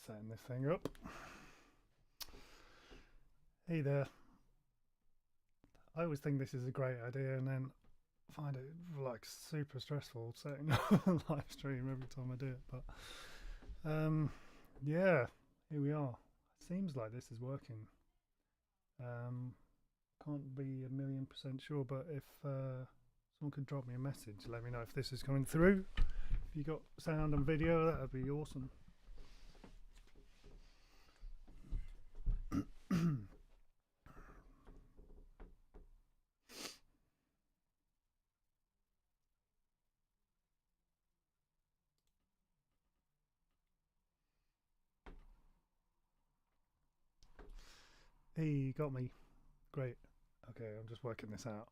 Setting this thing up. Hey there. I always think this is a great idea and then find it like super stressful setting up a live stream every time I do it. But yeah, here we are. Seems like this is working. Can't be 1,000,000% sure, but if someone could drop me a message, let me know if this is coming through. If you got sound and video, that would be awesome. Hey, you got me. Great. Okay, I'm just working this out.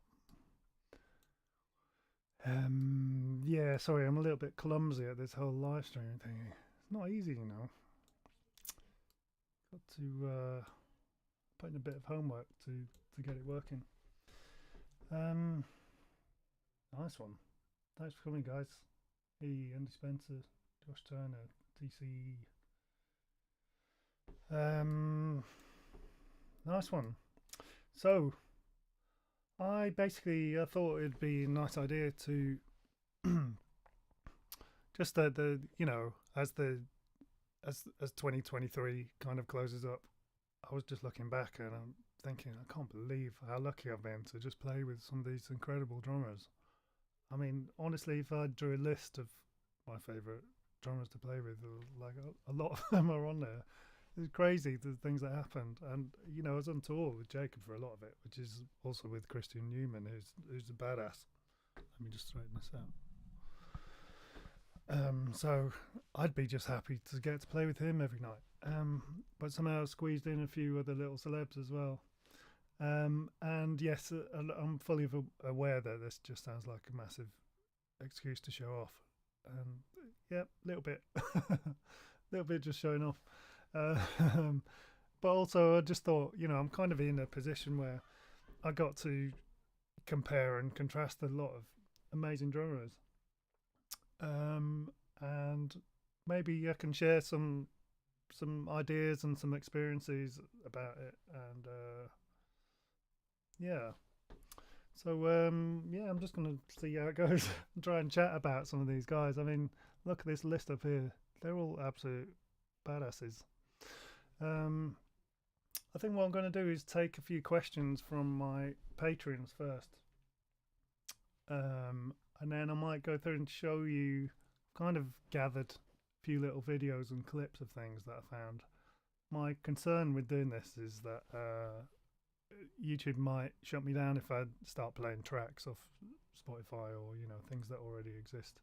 Yeah, sorry, I'm a little bit clumsy at this whole live streaming thing. It's not easy, you know. Got to put in a bit of homework to get it working. Nice one. Thanks for coming, guys. Hey, Andy Spencer, Josh Turner, TC. Nice one. So, I thought it'd be a nice idea to just the you know, as 2023 kind of closes up, I was just looking back and I'm thinking, I can't believe how lucky I've been to just play with some of these incredible drummers. I mean, honestly, if I drew a list of my favourite drummers to play with, like a lot of them are on there. It's crazy the things that happened, and you know, I was on tour with Jacob for a lot of it, which is also with Christian Euman, who's a badass. Let me just straighten this out. So I'd be just happy to get to play with him every night. But somehow I squeezed in a few other little celebs as well. And yes, I'm fully aware that this just sounds like a massive excuse to show off. Yeah, little bit just showing off. But also I just thought, you know, I'm kind of in a position where I got to compare and contrast a lot of amazing drummers, and maybe I can share some ideas and some experiences about it, and yeah. So yeah, I'm just gonna see how it goes and try and chat about some of these guys. I mean, look at this list up here, they're all absolute badasses. I think what I'm going to do is take a few questions from my patrons first, and then I might go through and show you, kind of gathered a few little videos and clips of things that I found. My concern with doing this is that YouTube might shut me down if I start playing tracks off Spotify or, you know, things that already exist.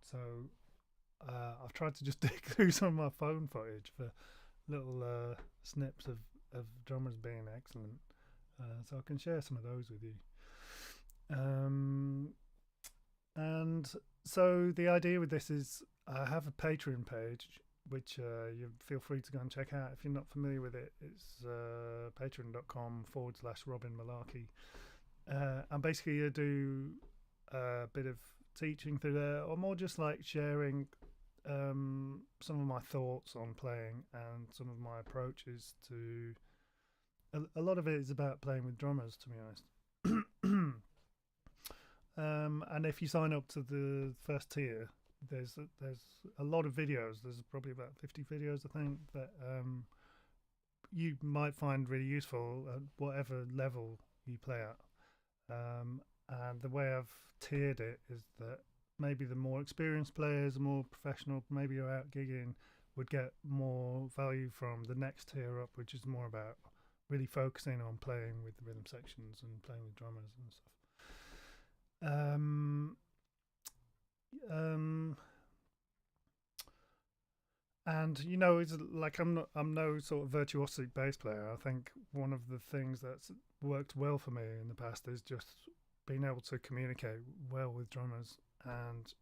So I've tried to just dig through some of my phone footage for little snips of drummers being excellent, so I can share some of those with you. And so the idea with this is I have a Patreon page, which you feel free to go and check out if you're not familiar with it. It's patreon.com/Robin Malarkey. And basically I do a bit of teaching through there, or more just like sharing some of my thoughts on playing and some of my approaches to a lot of it is about playing with drummers, to be honest. And if you sign up to the first tier, there's a lot of videos. There's probably about 50 videos, I think, that you might find really useful at whatever level you play at. And the way I've tiered it is that maybe the more experienced players, the more professional, maybe you're out gigging, would get more value from the next tier up, which is more about really focusing on playing with the rhythm sections and playing with drummers and stuff. And you know, it's like I'm no sort of virtuosic bass player. I think one of the things that's worked well for me in the past is just being able to communicate well with drummers and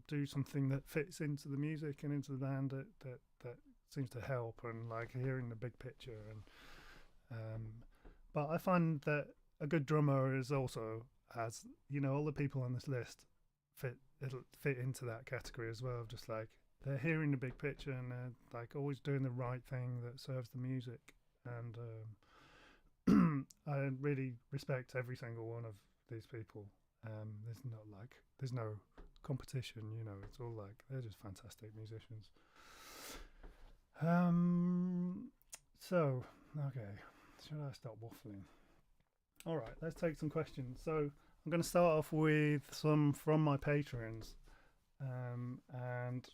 do something that fits into the music and into the band that seems to help, and like hearing the big picture. And but I find that a good drummer is also, as you know, all the people on this list it'll fit into that category as well, just like they're hearing the big picture and they're like always doing the right thing that serves the music. And I really respect every single one of these people. There's no competition, you know. It's all like they're just fantastic musicians. So okay, should I stop waffling? All right, let's take some questions. So I'm going to start off with some from my patrons, and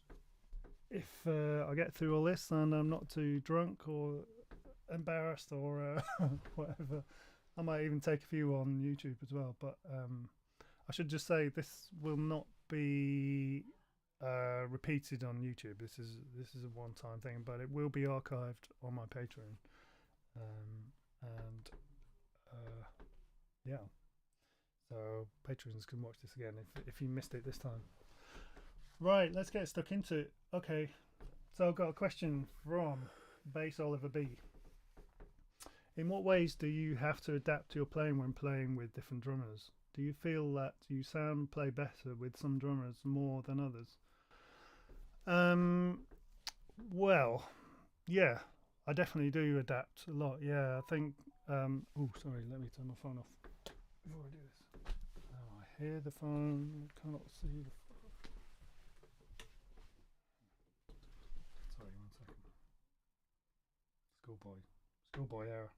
if I get through all this and I'm not too drunk or embarrassed or whatever, I might even take a few on YouTube as well. But I should just say this will not be repeated on YouTube. This is a one-time thing, but it will be archived on my Patreon. And yeah, so patrons can watch this again if you missed it this time. Right, let's get stuck into it. Okay, so I've got a question from Bass Oliver B. In what ways do you have to adapt your playing when playing with different drummers? Do you feel that you sound and play better with some drummers more than others? Well, yeah, I definitely do adapt a lot. Yeah, I think. Oh, sorry, let me turn my phone off before I do this. Oh, I hear the phone. I cannot see the phone. Sorry, 1 second. Schoolboy error.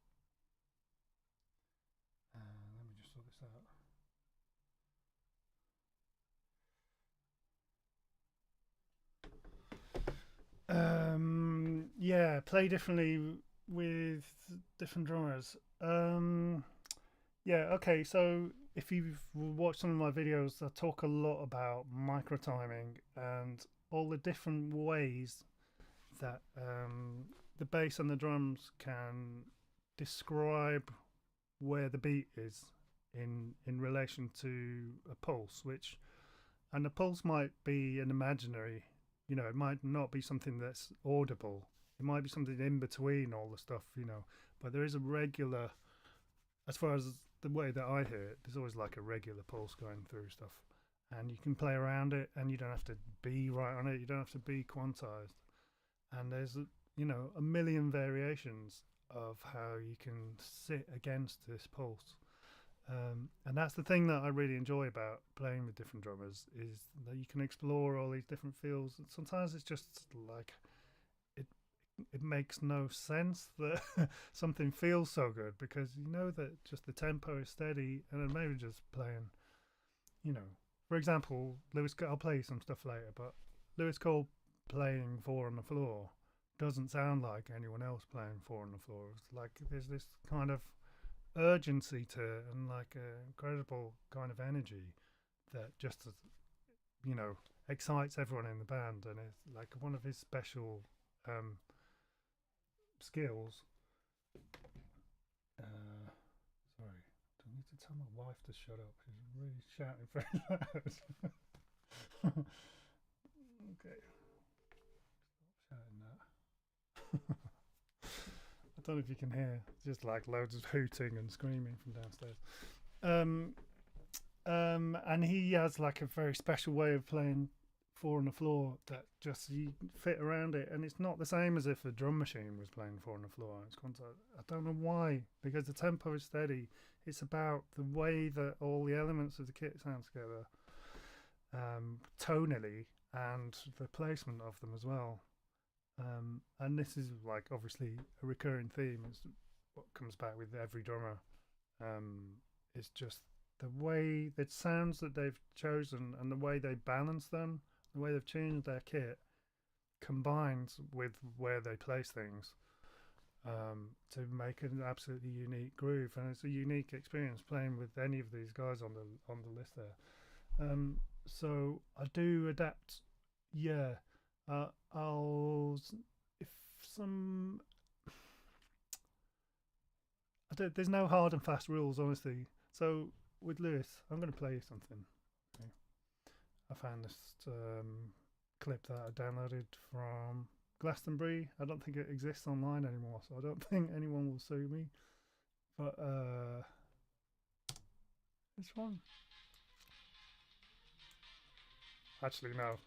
Let me just sort this out. Yeah, play differently with different drummers. Yeah, okay, so if you've watched some of my videos, I talk a lot about micro timing and all the different ways that the bass and the drums can describe where the beat is in relation to a pulse, and the pulse might be an imaginary, you know, it might not be something that's audible. It might be something in between all the stuff, you know, but there is a regular, as far as the way that I hear it, there's always like a regular pulse going through stuff, and you can play around it, and you don't have to be right on it. You don't have to be quantized, and there's, you know, a million variations of how you can sit against this pulse. And that's the thing that I really enjoy about playing with different drummers, is that you can explore all these different feels. And sometimes it's just like it makes no sense that something feels so good, because you know that just the tempo is steady, and then maybe just playing, you know, for example, I'll play you some stuff later, but Lewis Cole playing Four on the Floor doesn't sound like anyone else playing Four on the Floor. It's like there's this kind of urgency to it, and like an incredible kind of energy that just, you know, excites everyone in the band, and it's like one of his special skills. Sorry, do I need to tell my wife to shut up? She's really shouting very loud. Okay, stop shouting that. I don't know if you can hear, just like loads of hooting and screaming from downstairs. And he has like a very special way of playing Four on the Floor that just you fit around it, and it's not the same as if a drum machine was playing Four on the Floor. I don't know why, because the tempo is steady. It's about the way that all the elements of the kit sound together, tonally, and the placement of them as well. And this is like obviously a recurring theme. It's what comes back with every drummer. It's just the way the sounds that they've chosen and the way they balance them, the way they've changed their kit, combined with where they place things, to make an absolutely unique groove. And it's a unique experience playing with any of these guys on the list there. So I do adapt. Yeah. There's no hard and fast rules, honestly. So with Lewis, I'm going to play you something. Okay. I found this clip that I downloaded from Glastonbury. I don't think it exists online anymore, so I don't think anyone will sue me. But this one, actually no.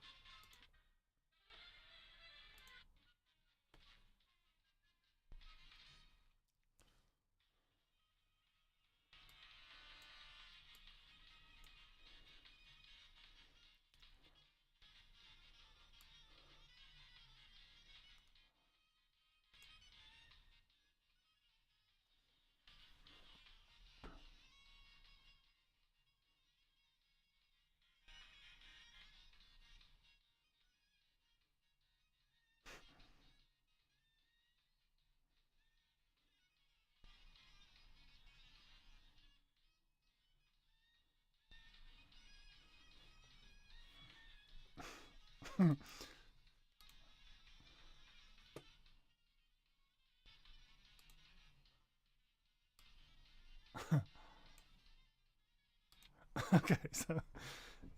Okay, so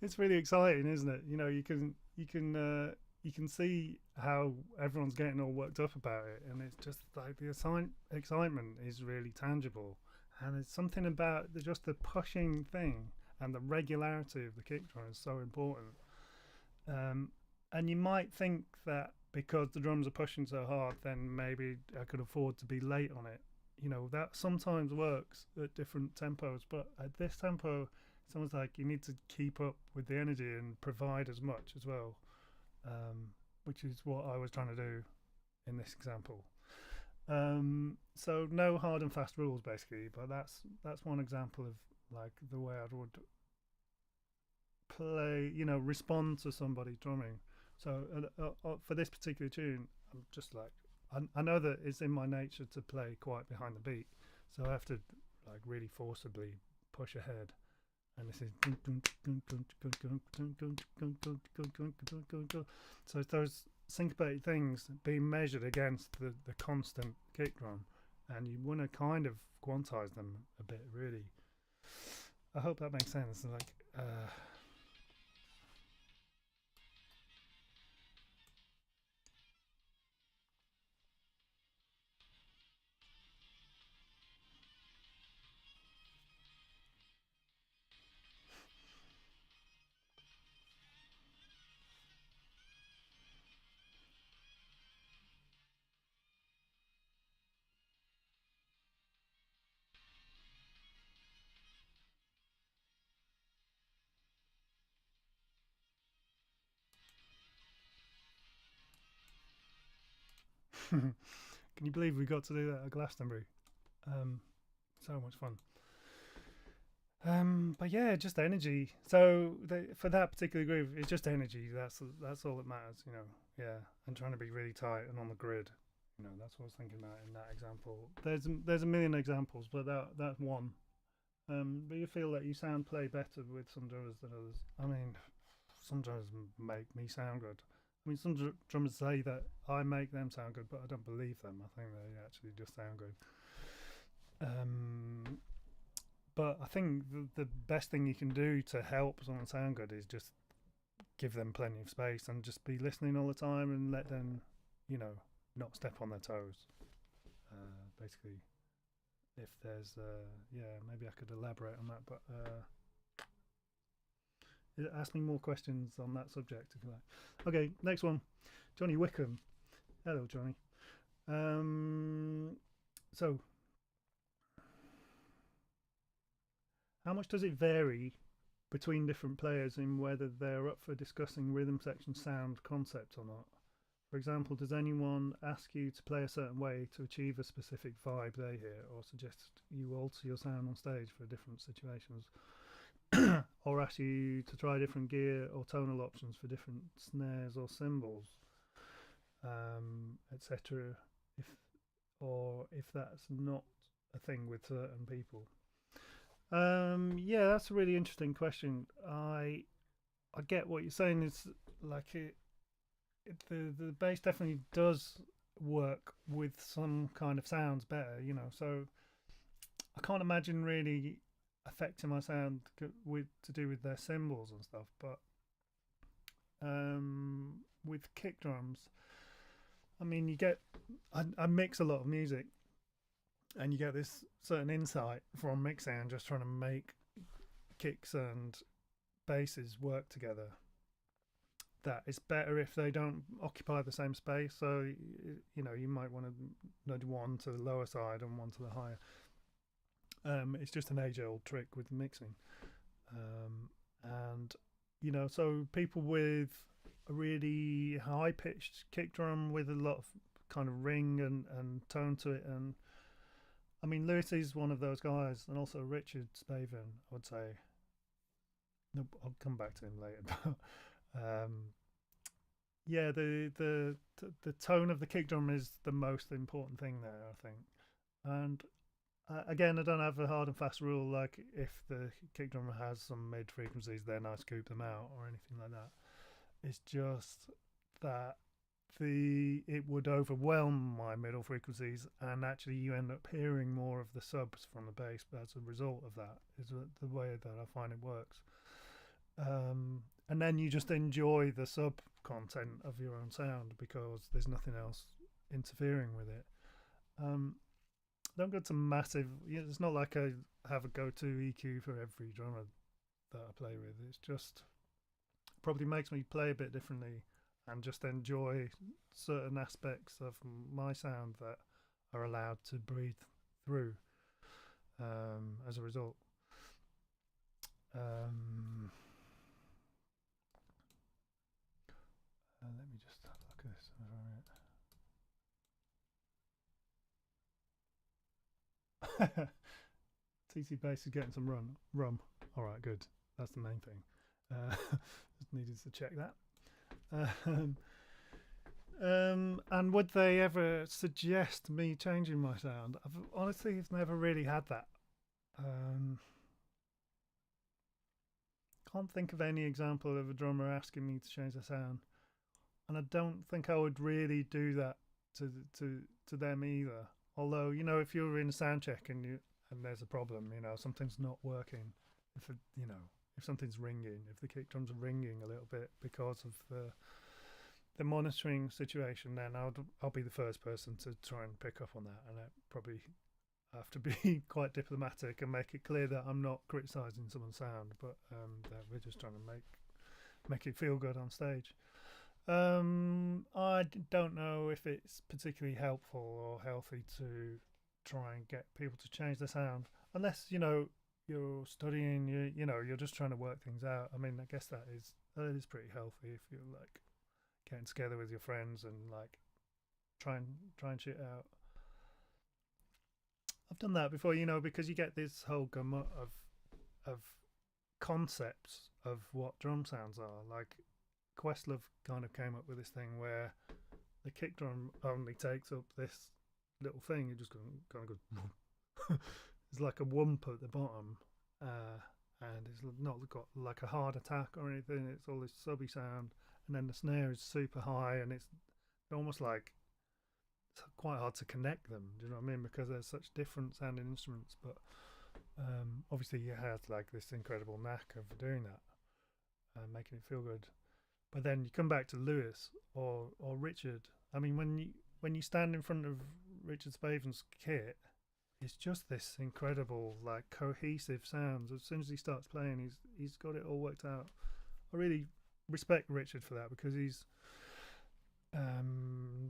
it's really exciting, isn't it? You know, you can see how everyone's getting all worked up about it, and it's just like the excitement is really tangible, and it's something about just the pushing thing and the regularity of the kick drum is so important. Um, and you might think that because the drums are pushing so hard, then maybe I could afford to be late on it. You know, that sometimes works at different tempos, but at this tempo, it's almost like you need to keep up with the energy and provide as much as well, which is what I was trying to do in this example. So no hard and fast rules basically, but that's one example of like the way I would play, you know, respond to somebody drumming. So for this particular tune, I'm just like, I know that it's in my nature to play quite behind the beat, so I have to like really forcibly push ahead. And this is so it's those syncopated things being measured against the constant kick drum, and you want to kind of quantize them a bit, really. I hope that makes sense. Like, can you believe we got to do that at Glastonbury? Um, so much fun. But yeah, just energy. So for that particular groove, it's just energy. That's all that matters, you know. Yeah, and trying to be really tight and on the grid. You know, that's what I was thinking about in that example. There's a million examples, but that's one. But you feel that you sound play better with some drummers than others. I mean, some drummers make me sound good. I mean, some drummers say that I make them sound good, but I don't believe them. I think they actually just sound good. Um, but I think the best thing you can do to help someone sound good is just give them plenty of space and just be listening all the time and let them, you know, not step on their toes. Basically, if there's, yeah, maybe I could elaborate on that, but ask me more questions on that subject if you like. Okay, next one, Johnny Wickham. Hello, Johnny. So, how much does it vary between different players in whether they're up for discussing rhythm section sound concept or not? For example, does anyone ask you to play a certain way to achieve a specific vibe they hear, or suggest you alter your sound on stage for different situations? Or ask you to try different gear or tonal options for different snares or cymbals, etc. If that's not a thing with certain people. Yeah, that's a really interesting question. I get what you're saying. It's like the bass definitely does work with some kind of sounds better, you know. So I can't imagine really affecting my sound with to do with their cymbals and stuff. But with kick drums, I mean, I mix a lot of music, and you get this certain insight from mixing and just trying to make kicks and basses work together. That it's better if they don't occupy the same space. So you know, you might want to nudge one to the lower side and one to the higher. It's just an age-old trick with mixing, and you know, so people with a really high-pitched kick drum with a lot of kind of ring and tone to it, and I mean, Lewis is one of those guys, and also Richard Spaven, I would say. No, I'll come back to him later. Yeah, the tone of the kick drum is the most important thing there, I think. And again, I don't have a hard and fast rule like if the kick drum has some mid frequencies, then I scoop them out or anything like that. It's just that it would overwhelm my middle frequencies, and actually you end up hearing more of the subs from the bass as a result of that. Is the way that I find it works. And then you just enjoy the sub content of your own sound because there's nothing else interfering with it. Don't go to massive. It's not like I have a go-to EQ for every drummer that I play with. It's just probably makes me play a bit differently and just enjoy certain aspects of my sound that are allowed to breathe through as a result. Let me just have a look at this. TC Bass is getting some rum. All right, good. That's the main thing. Just needed to check that. And would they ever suggest me changing my sound? I've never really had that. Can't think of any example of a drummer asking me to change their sound, and I don't think I would really do that to them either. Although, you know, if you're in a sound check and there's a problem, you know, something's not working, if something's ringing, if the kick drums are ringing a little bit because of the monitoring situation, then I'll be the first person to try and pick up on that, and I probably have to be quite diplomatic and make it clear that I'm not criticising someone's sound, but that we're just trying to make it feel good on stage. I don't know if it's particularly helpful or healthy to try and get people to change their sound, unless, you know, you're studying, you're just trying to work things out. I mean, I guess that is pretty healthy if you're like getting together with your friends and like try and shit out. I've done that before, you know, because you get this whole gamut of concepts of what drum sounds are. Like Questlove kind of came up with this thing where the kick drum only takes up this little thing. It just kind of goes. It's like a whump at the bottom, and it's not got like a hard attack or anything. It's all this subby sound, and then the snare is super high, and it's almost like it's quite hard to connect them. Do you know what I mean? Because there's such different sounding instruments, but obviously you have like this incredible knack of doing that, making it feel good. But then you come back to Lewis or Richard. I mean, when you stand in front of Richard Spaven's kit, it's just this incredible, like, cohesive sounds. As soon as he starts playing, he's got it all worked out. I really respect Richard for that, because he's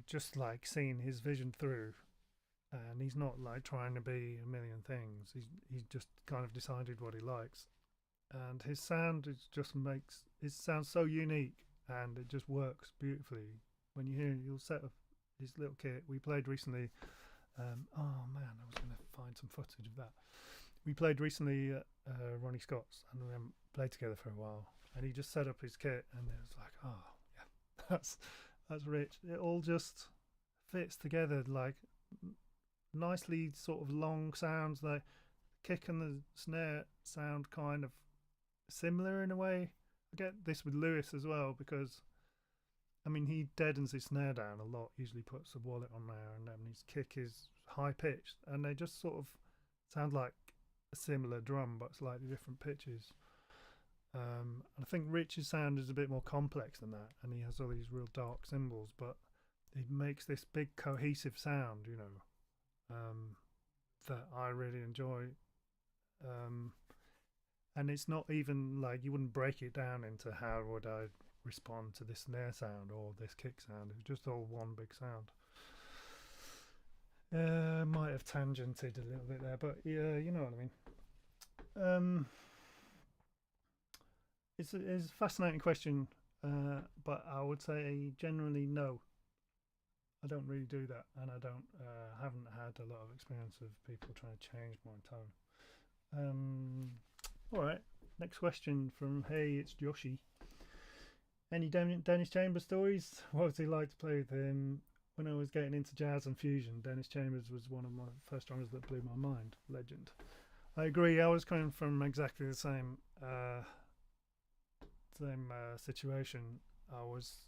just like seeing his vision through, and he's not like trying to be a million things. He's just kind of decided what he likes, and his sound makes it sound so unique, and it just works beautifully. When you hear, you'll set up his little kit. We played recently. Oh man, I was going to find some footage of that. We played recently at Ronnie Scott's, and we haven't played together for a while. And he just set up his kit, and it was like, oh yeah, that's rich. It all just fits together, like nicely, sort of long sounds. Like the kick and the snare sound kind of similar in a way. I get this with Lewis as well, because I mean, he deadens his snare down a lot, usually puts a wallet on there, and then his kick is high pitched, and they just sort of sound like a similar drum but slightly different pitches. I think Rich's sound is a bit more complex than that, and he has all these real dark cymbals, but he makes this big cohesive sound, you know, that I really enjoy. And it's not even like, you wouldn't break it down into how would I respond to this snare sound or this kick sound. It's just all one big sound. Might have tangented a little bit there, but yeah, you know what I mean. It's a fascinating question, but I would say generally no. I don't really do that, and I haven't had a lot of experience of people trying to change my tone. All right, next question from Hey, it's Joshy. Any Dennis Chambers stories? What was he like to play with him? When I was getting into jazz and fusion, Dennis Chambers was one of my first drummers that blew my mind. Legend. I agree. I was coming from exactly the same situation. I was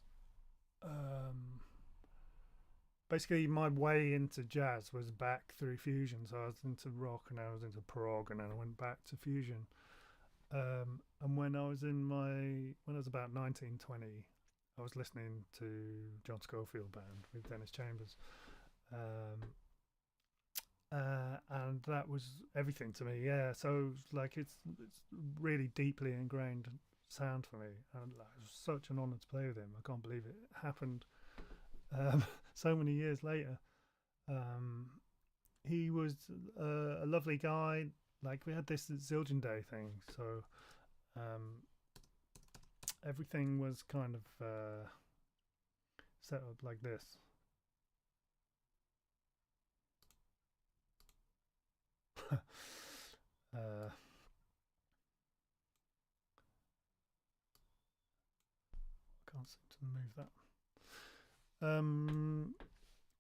basically my way into jazz was back through fusion. So I was into rock, and I was into prog, and then I went back to fusion. And when I was about 19, 20, I was listening to John Scofield Band with Dennis Chambers. And that was everything to me. Yeah, so like it's really deeply ingrained sound for me, and like, it was such an honour to play with him. I can't believe it happened so many years later. He was a lovely guy. Like we had this Zildjian Day thing, so everything was kind of set up like this. Can't seem to move that.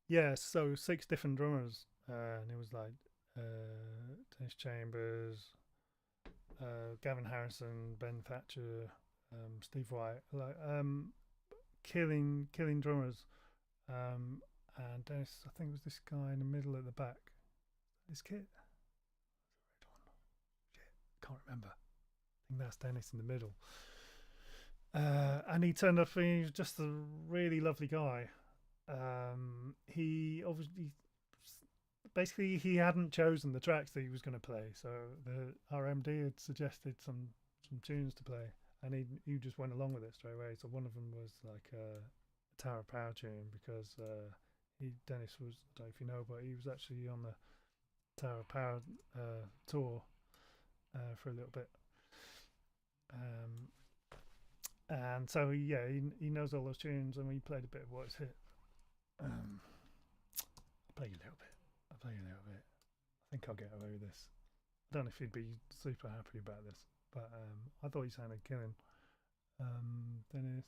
Yeah, so 6 different drummers, and it was like Dennis Chambers, Gavin Harrison, Ben Thatcher, Steve White, like killing drummers. And Dennis, I think it was this guy in the middle at the back. This kid, shit, can't remember. I think that's Dennis in the middle. And he turned up, and he was just a really lovely guy. He obviously, basically, he hadn't chosen the tracks that he was going to play, so the RMD had suggested some tunes to play, and he just went along with it straight away. So one of them was like a Tower of Power tune, because Dennis was, I don't know if you know, but he was actually on the Tower of Power tour for a little bit. And so yeah, he knows all those tunes, and we played a bit of What Is Hit. I'll play you a little bit. I think I'll get away with this. I don't know if he'd be super happy about this, but I thought he sounded killing. Dennis.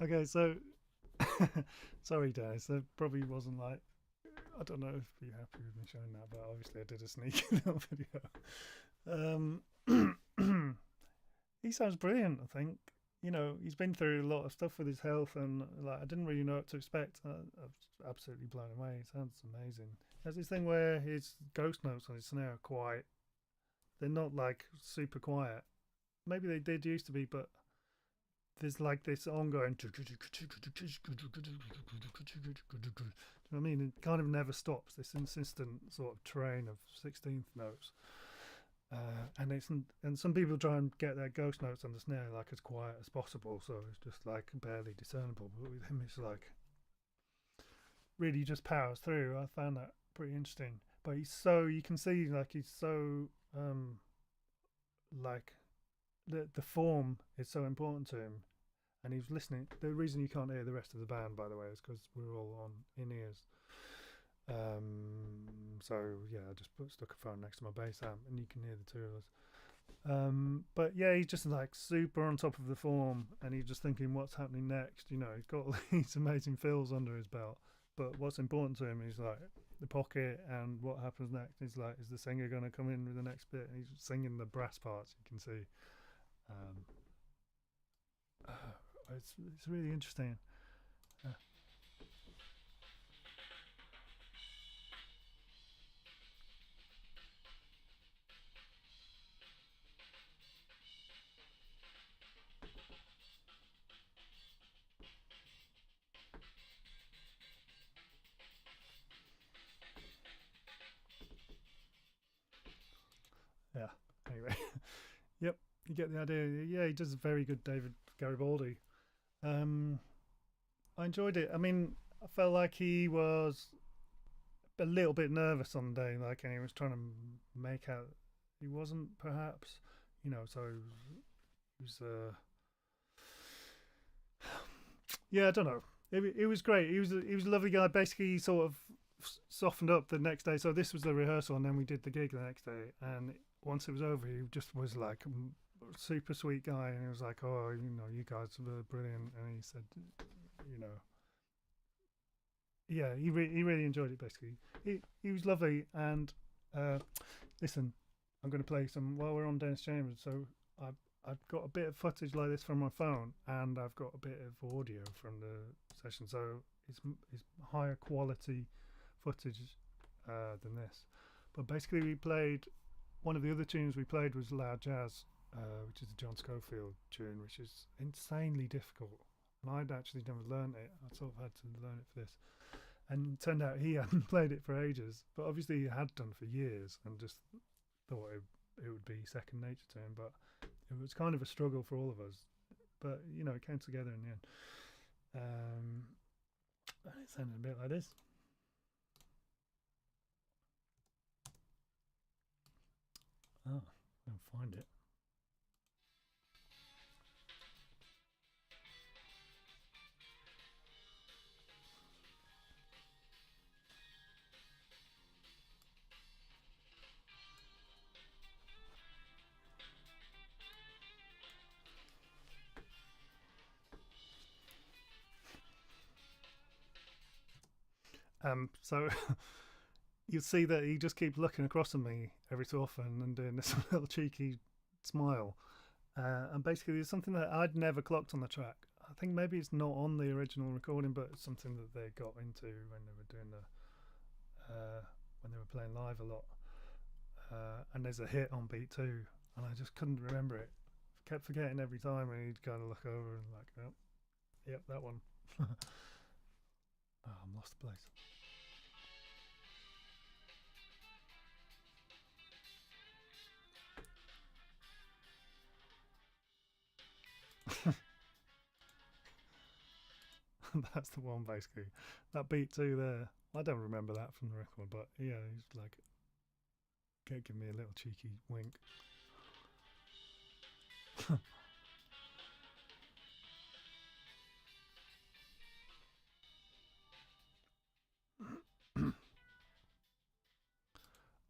Okay, so sorry, Dennis. That probably wasn't like. I don't know if you're happy with me showing that, but obviously I did a sneaky little video. He sounds brilliant. I think, you know, he's been through a lot of stuff with his health, and like I didn't really know what to expect. I was absolutely blown away. It sounds amazing. There's this thing where his ghost notes on his snare are quiet. They're not like super quiet. Maybe they did used to be, but there's like this ongoing. You know what I mean? It kind of never stops. This insistent sort of train of 16th notes, and some people try and get their ghost notes on the snare like as quiet as possible, so it's just like barely discernible. But with him, it's like really just powers through. I found that pretty interesting. But you can see like he's so like the form is so important to him, and he was listening. The reason you can't hear the rest of the band, by the way, is because we're all on in ears. So yeah, I just stuck a phone next to my bass amp, and you can hear the two of us. But yeah, he's just like super on top of the form, and he's just thinking what's happening next. You know, he's got all these amazing fills under his belt, but what's important to him is like the pocket, and what happens next is like, is the singer going to come in with the next bit? And he's singing the brass parts, you can see. It's really interesting. Yeah. Anyway, yep, you get the idea. Yeah, he does a very good David Garibaldi. I enjoyed it. I mean, I felt like he was a little bit nervous on the day, like, and he was trying to make out he wasn't, perhaps, So he was yeah, I don't know. It was great. He was a lovely guy. Basically, he sort of softened up the next day. So this was the rehearsal, and then we did the gig the next day. And once it was over, he just was like a super sweet guy, and he was like, "Oh, you guys were brilliant." And he said, you know, yeah, he really enjoyed it. Basically, he was lovely. And listen, I'm going to play some while we're on Dennis Chambers. So I've got a bit of footage like this from my phone, and I've got a bit of audio from the session. So it's higher quality footage than this. But basically, we played one of the other tunes we played was Loud Jazz, which is a John Scofield tune, which is insanely difficult. And I'd actually never learned it. I sort of had to learn it for this. And it turned out he hadn't played it for ages, but obviously he had done for years, and just thought it would be second nature to him. But it was kind of a struggle for all of us. But, it came together in the end. And it sounded a bit like this. Oh, I'll find it. So you see that he just keeps looking across at me every so often and doing this little cheeky smile. And basically, there's something that I'd never clocked on the track. I think maybe it's not on the original recording, but it's something that they got into when they were doing when they were playing live a lot. And there's a hit on beat 2, and I just couldn't remember it. Kept forgetting every time, and he'd kind of look over and like, oh, yep, that one. Oh, I'm lost the place. That's the one, basically. That beat 2 there. I don't remember that from the record, but yeah, he's like, give me a little cheeky wink.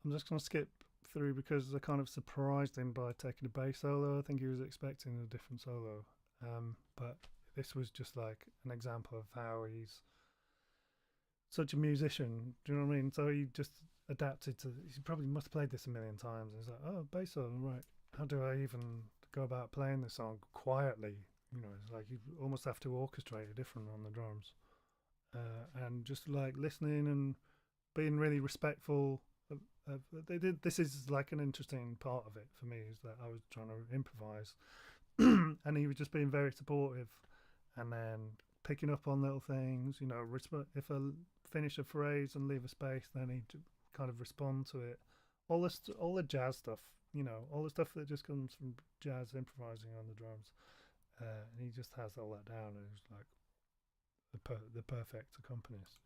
I'm just going to skip through because I kind of surprised him by taking a bass solo. I think he was expecting a different solo. But this was just like an example of how he's such a musician. Do you know what I mean? So he just adapted to. He probably must have played this a million times. And he's like, oh, bass solo, right? How do I even go about playing this song quietly? It's like you almost have to orchestrate it different on the drums, and just like listening and being really respectful. They did. This is like an interesting part of it for me, is that I was trying to improvise, and he was just being very supportive, and then picking up on little things. If I finish a phrase and leave a space, then he'd kind of respond to it. All the jazz stuff, all the stuff that just comes from jazz improvising on the drums, and he just has all that down, and he's like the perfect accompanist.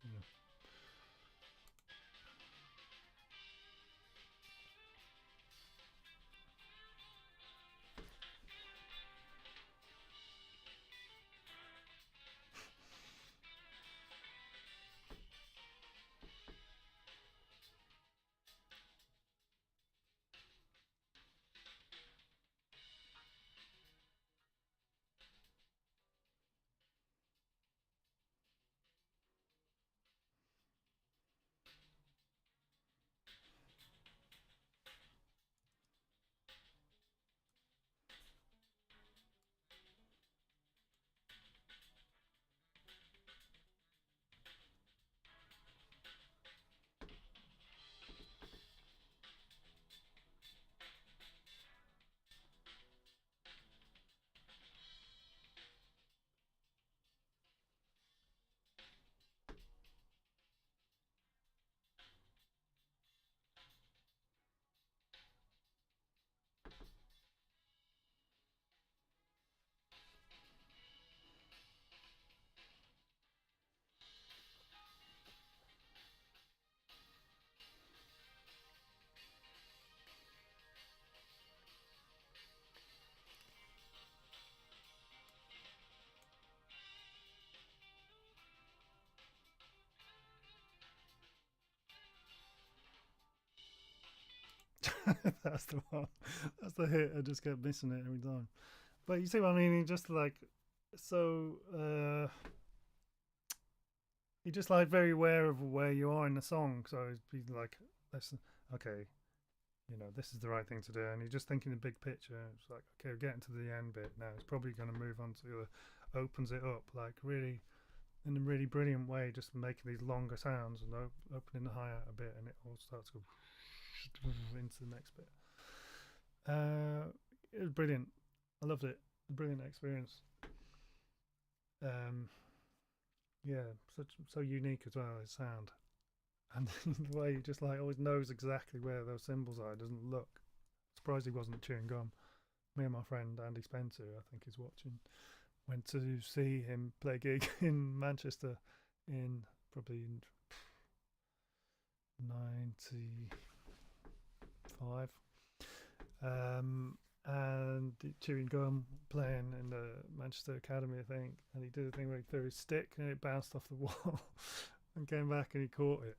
That's the one. That's the hit. I just kept missing it every time. But you see what I mean? He just like so. You're just like very aware of where you are in the song. So he's like, listen, okay, this is the right thing to do. And you're just thinking the big picture. It's like, okay, we're getting to the end bit now. It's probably going to move on to the opens it up like really in a really brilliant way, just making these longer sounds and opening the hi-hat a bit, and it all starts to go into the next bit. It was brilliant. I loved it. Brilliant experience. Yeah, so unique as well, his sound. And the way he just like always knows exactly where those cymbals are. It doesn't look. Surprised he wasn't chewing gum. Me and my friend Andy Spencer, I think is watching, went to see him play a gig in Manchester in probably 95. And chewing gum, playing in the Manchester Academy, I think, and he did a thing where he threw his stick and it bounced off the wall and came back and he caught it.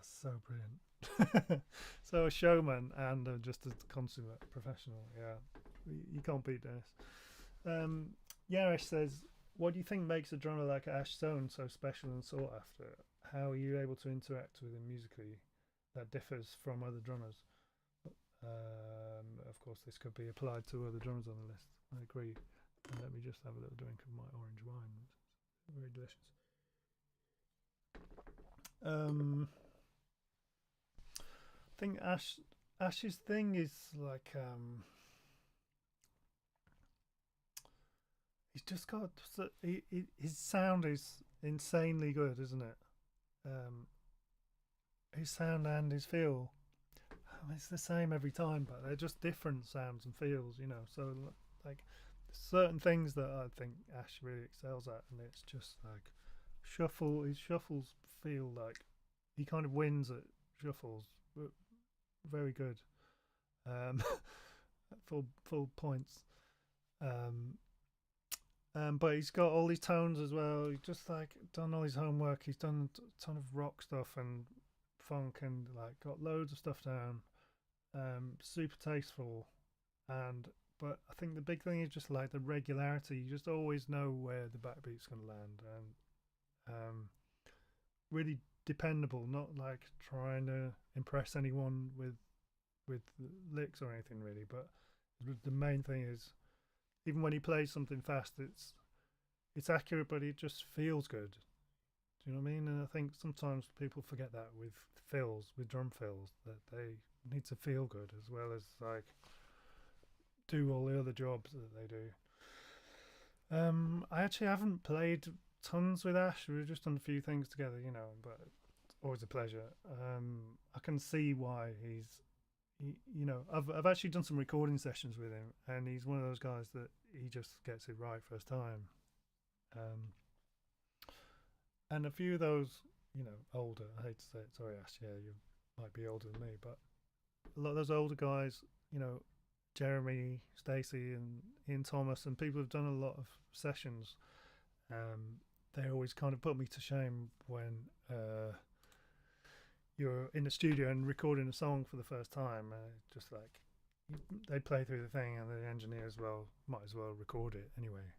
So brilliant. So a showman and just a consummate professional. Yeah, you can't beat this. Yaresh says, what do you think makes a drummer like Ash Soan so special and sought after? How are you able to interact with him musically that differs from other drummers? Of course, this could be applied to other drummers on the list. I agree. And let me just have a little drink of my orange wine. It's very delicious. I think Ash's thing is like he's just got his sound is insanely good, isn't it? His sound and his feel. It's the same every time, but they're just different sounds and feels, So like certain things that I think Ash really excels at, and it's just like his shuffles feel like he kind of wins at shuffles. Very good. Full points. But he's got all these tones as well. He's just like done all his homework. He's done a ton of rock stuff and funk and like got loads of stuff down. Super tasteful, but I think the big thing is just like the regularity. You just always know where the backbeat's going to land, and really dependable. Not like trying to impress anyone with licks or anything really. But the main thing is, even when he plays something fast, it's accurate, but it just feels good. Do you know what I mean? And I think sometimes people forget that with drum fills, that they need to feel good as well as like do all the other jobs that they do. I actually haven't played tons with Ash. We've just done a few things together, but it's always a pleasure. I can see why I've actually done some recording sessions with him, and he's one of those guys that he just gets it right first time. And a few of those, older, I hate to say it, sorry Ash, yeah, you might be older than me, but a lot of those older guys, Jeremy, Stacey and Ian Thomas, and people who've done a lot of sessions, they always kind of put me to shame when you're in the studio and recording a song for the first time. Just like they play through the thing, and the engineers might as well record it anyway,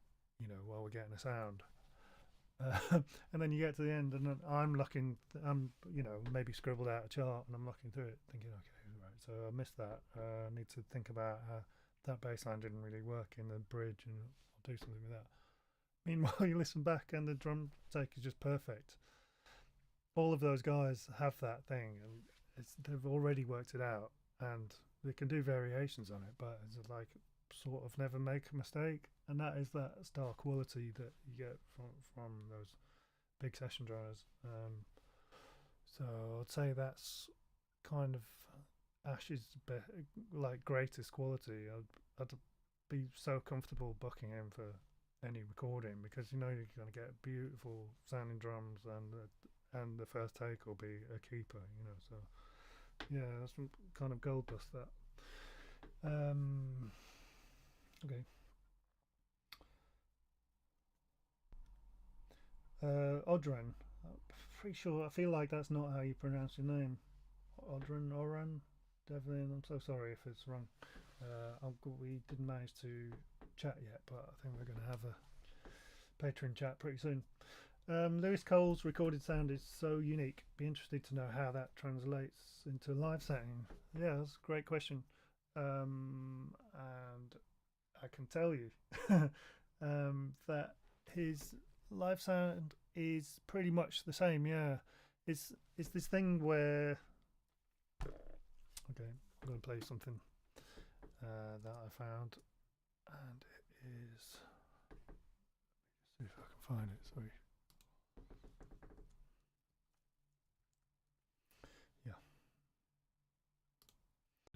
while we're getting a sound. And then you get to the end, and then I'm maybe scribbled out a chart, and I'm looking through it, thinking, okay, right, so I missed that. I need to think about how that bass line didn't really work in the bridge, and I'll do something with that. Meanwhile, you listen back, and the drum take is just perfect. All of those guys have that thing, and they've already worked it out, and they can do variations on it, but it's like sort of never make a mistake, and that is that star quality that you get from those big session drummers. So I'd say that's kind of Ash's greatest quality. I'd be so comfortable booking him for any recording, because you're going to get beautiful sounding drums, and the first take will be a keeper. So yeah, that's kind of gold dust, that. Okay. Odran. I'm pretty sure. I feel like that's not how you pronounce your name. Oran. Devlin. I'm so sorry if it's wrong. We didn't manage to chat yet, but I think we're going to have a Patreon chat pretty soon. Lewis Cole's recorded sound is so unique. Be interested to know how that translates into a live setting. Yeah, that's a great question. And I can tell you that his live sound is pretty much the same. Yeah, it's this thing where. Okay, I'm going to play something that I found, and it is. Let me just see if I can find it. Sorry. Yeah.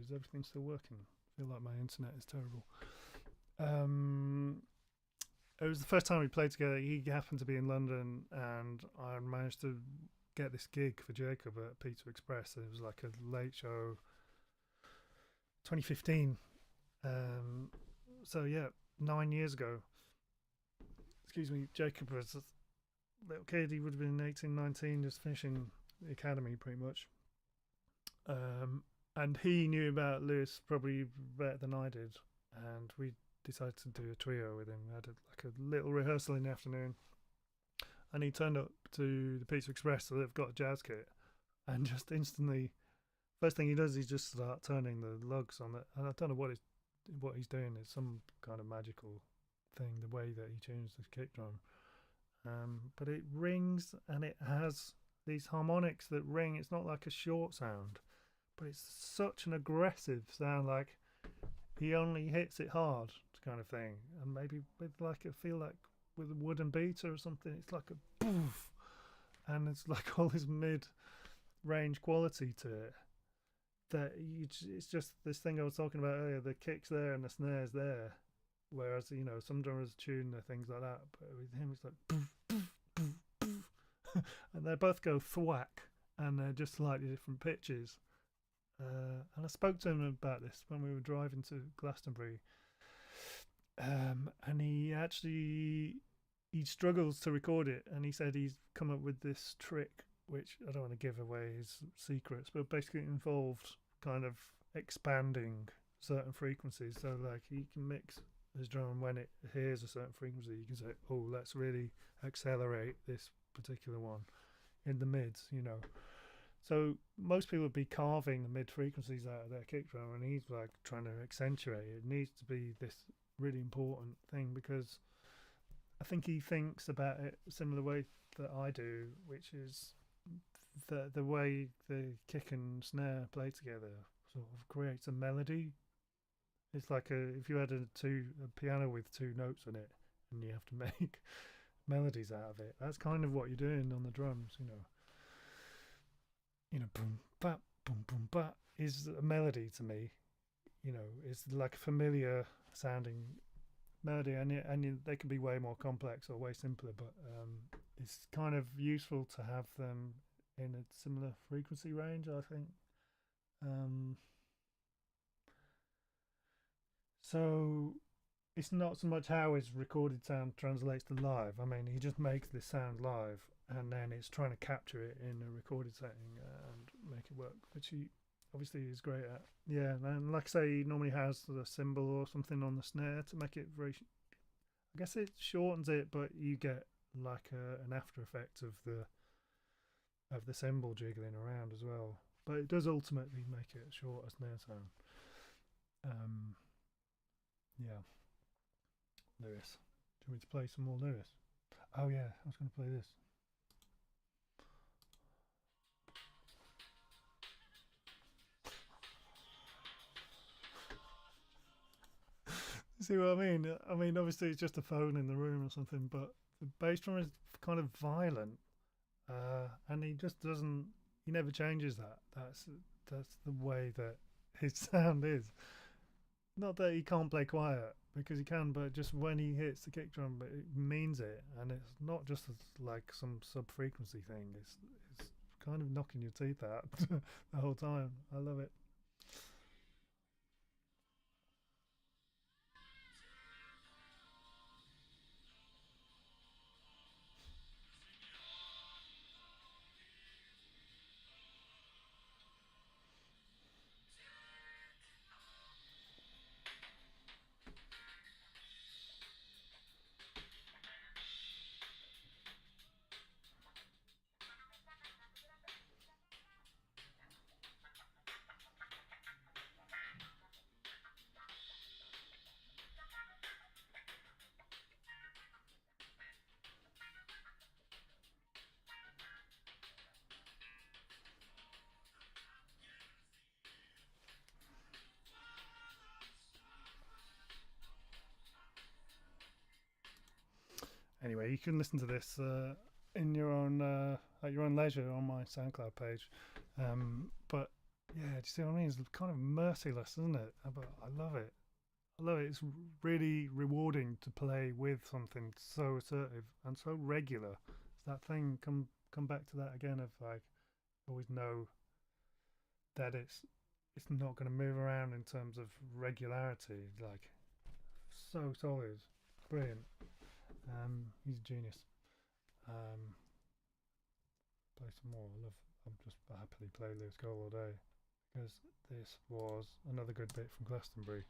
Is everything still working? I feel like my internet is terrible. It was the first time we played together. He happened to be in London, and I managed to get this gig for Jacob at Pizza Express. It was like a late show, 2015. So yeah, 9 years ago. Excuse me. Jacob was a little kid. He would have been 18, 19, just finishing the academy pretty much. And he knew about Lewis probably better than I did, and we decided to do a trio with him. We had like a little rehearsal in the afternoon, and he turned up to the Pizza Express, so they've got a jazz kit, and just instantly, first thing he does is just start turning the lugs on it, and I don't know what he's doing. It's some kind of magical thing, the way that he tunes the kick drum, but it rings, and it has these harmonics that ring. It's not like a short sound, but it's such an aggressive sound, like he only hits it hard kind of thing. And maybe with like, I feel like with a wooden beater or something, it's like a poof, and it's like all this mid-range quality to it that it's just this thing I was talking about earlier. The kick's there and the snare's there, whereas, you know, some drummers tune their things like that, but with him it's like poof, poof, poof, poof. And they both go thwack, and they're just slightly different pitches. And I spoke to him about this when we were driving to Glastonbury, and he struggles to record it, and he said he's come up with this trick, which I don't want to give away his secrets, but basically it involved kind of expanding certain frequencies. So like he can mix his drum, when it hears a certain frequency, you can say, oh, let's really accelerate this particular one in the mids, you know. So most people would be carving the mid frequencies out of their kick drum, and he's like trying to accentuate it. It needs to be this really important thing, because I think he thinks about it a similar way that I do, which is the way the kick and snare play together sort of creates a melody. It's like if you had a piano with two notes on it, and you have to make melodies out of it. That's kind of what you're doing on the drums, you know. You know, boom, ba is a melody to me. You know, it's like a familiar sounding melody, and they can be way more complex or way simpler, but it's kind of useful to have them in a similar frequency range, I think. So it's not so much how his recorded sound translates to live. I mean, he just makes this sound live, and then it's trying to capture it in a recorded setting and make it work, which he obviously is great at. Yeah, and like I say, he normally has a cymbal or something on the snare to make it very, I guess it shortens it, but you get like an after effect of the cymbal jiggling around as well. But it does ultimately make it a shorter snare sound. Yeah. Lewis. Do you want me to play some more Lewis? Oh yeah, I was going to play this. See what I mean? I mean, obviously it's just a phone in the room or something, but the bass drum is kind of violent, and he just doesn't. He never changes that. That's the way that his sound is. Not that he can't play quiet, because he can, but just when he hits the kick drum, it means it, and it's not just like some sub-frequency thing. It's kind of knocking your teeth out the whole time. I love it. Anyway, you can listen to this in your own at your own leisure on my SoundCloud page. But yeah, do you see what I mean? It's kind of merciless, isn't it? But I love it. I love it. It's really rewarding to play with something so assertive and so regular. It's that thing. Come back to that again of like always know that it's not going to move around in terms of regularity. Like so solid, brilliant. He's a genius. Play some more. I'm just happily play Lewis Cole all day because this was another good bit from Glastonbury.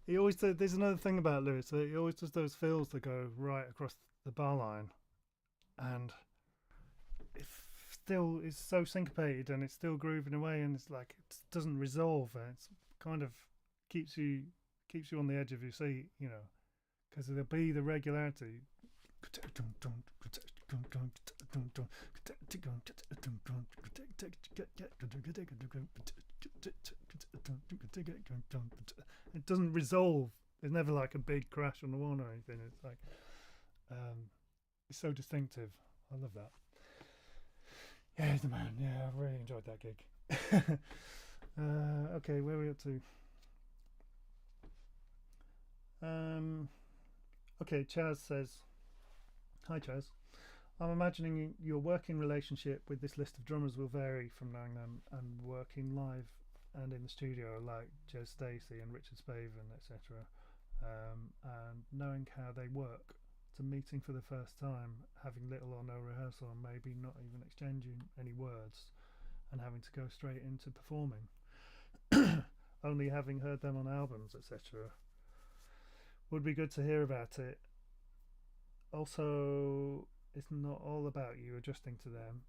He always there's another thing about Lewis. He always does those fills that go right across the bar line, and it still is so syncopated and it's still grooving away, and it's like it doesn't resolve. And it's kind of keeps you on the edge of your seat, you know, because there'll be the regularity. It doesn't resolve. There's never like a big crash on the one or anything. It's like it's so distinctive. I love that. Yeah, he's the man. Yeah, I really enjoyed that gig. Okay, where are we up to? Okay, Chaz says, "Hi Chaz, I'm imagining your working relationship with this list of drummers will vary from knowing them and working live and in the studio like Stacey and Richard Spaven, etc. And knowing how they work to meeting for the first time, having little or no rehearsal and maybe not even exchanging any words and having to go straight into performing, only having heard them on albums, etc. Would be good to hear about it. Also, it's not all about you adjusting to them.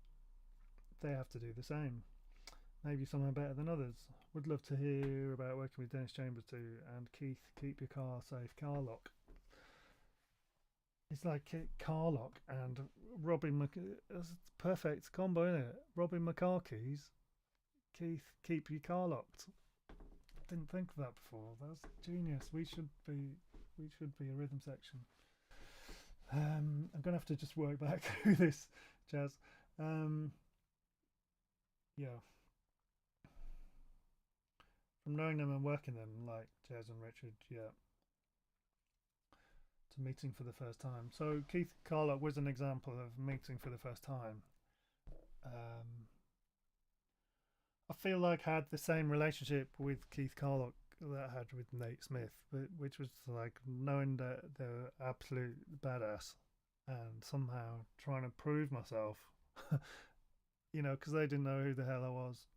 They have to do the same. Maybe some are better than others. Would love to hear about working with Dennis Chambers too. And Keith, keep your car safe. Carlock." It's like Carlock and Robin it's a perfect combo, isn't it? Robin McCarthy's Keith, keep your car locked. Didn't think of that before. That's genius. We should be a rhythm section. I'm gonna have to just work back through this, Jazz. Yeah. From knowing them and working them like Jazz and Richard, yeah. To meeting for the first time. So Keith Carlock was an example of meeting for the first time. I feel like I had the same relationship with Keith Carlock that I had with Nate Smith, which was like knowing that they're absolute badass and somehow trying to prove myself, you know, because they didn't know who the hell I was.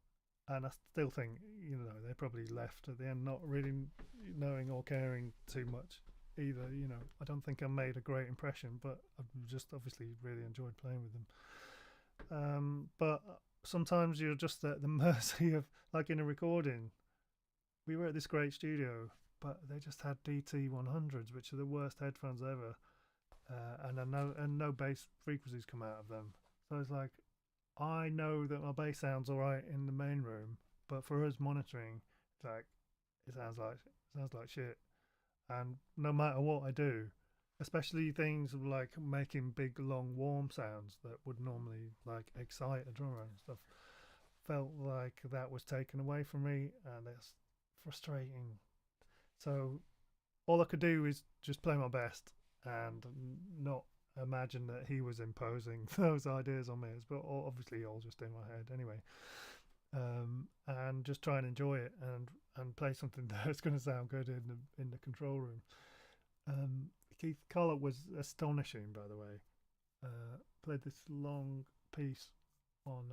And I still think, you know, they probably left at the end not really knowing or caring too much either. You know, I don't think I made a great impression, but I've just obviously really enjoyed playing with them. But sometimes you're just at the mercy of, like in a recording, we were at this great studio, but they just had DT 100s, which are the worst headphones ever, and no bass frequencies come out of them. So it's like, I know that my bass sounds all right in the main room, but for us monitoring, it's like it sounds like shit. And no matter what I do, especially things like making big, long, warm sounds that would normally like excite a drummer and stuff, felt like that was taken away from me, and it's frustrating. So all I could do is just play my best and not imagine that he was imposing those ideas on me. But obviously all just in my head anyway. And just try and enjoy it and play something that's going to sound good in the control room. Carlock was astonishing, by the way. Played this long piece on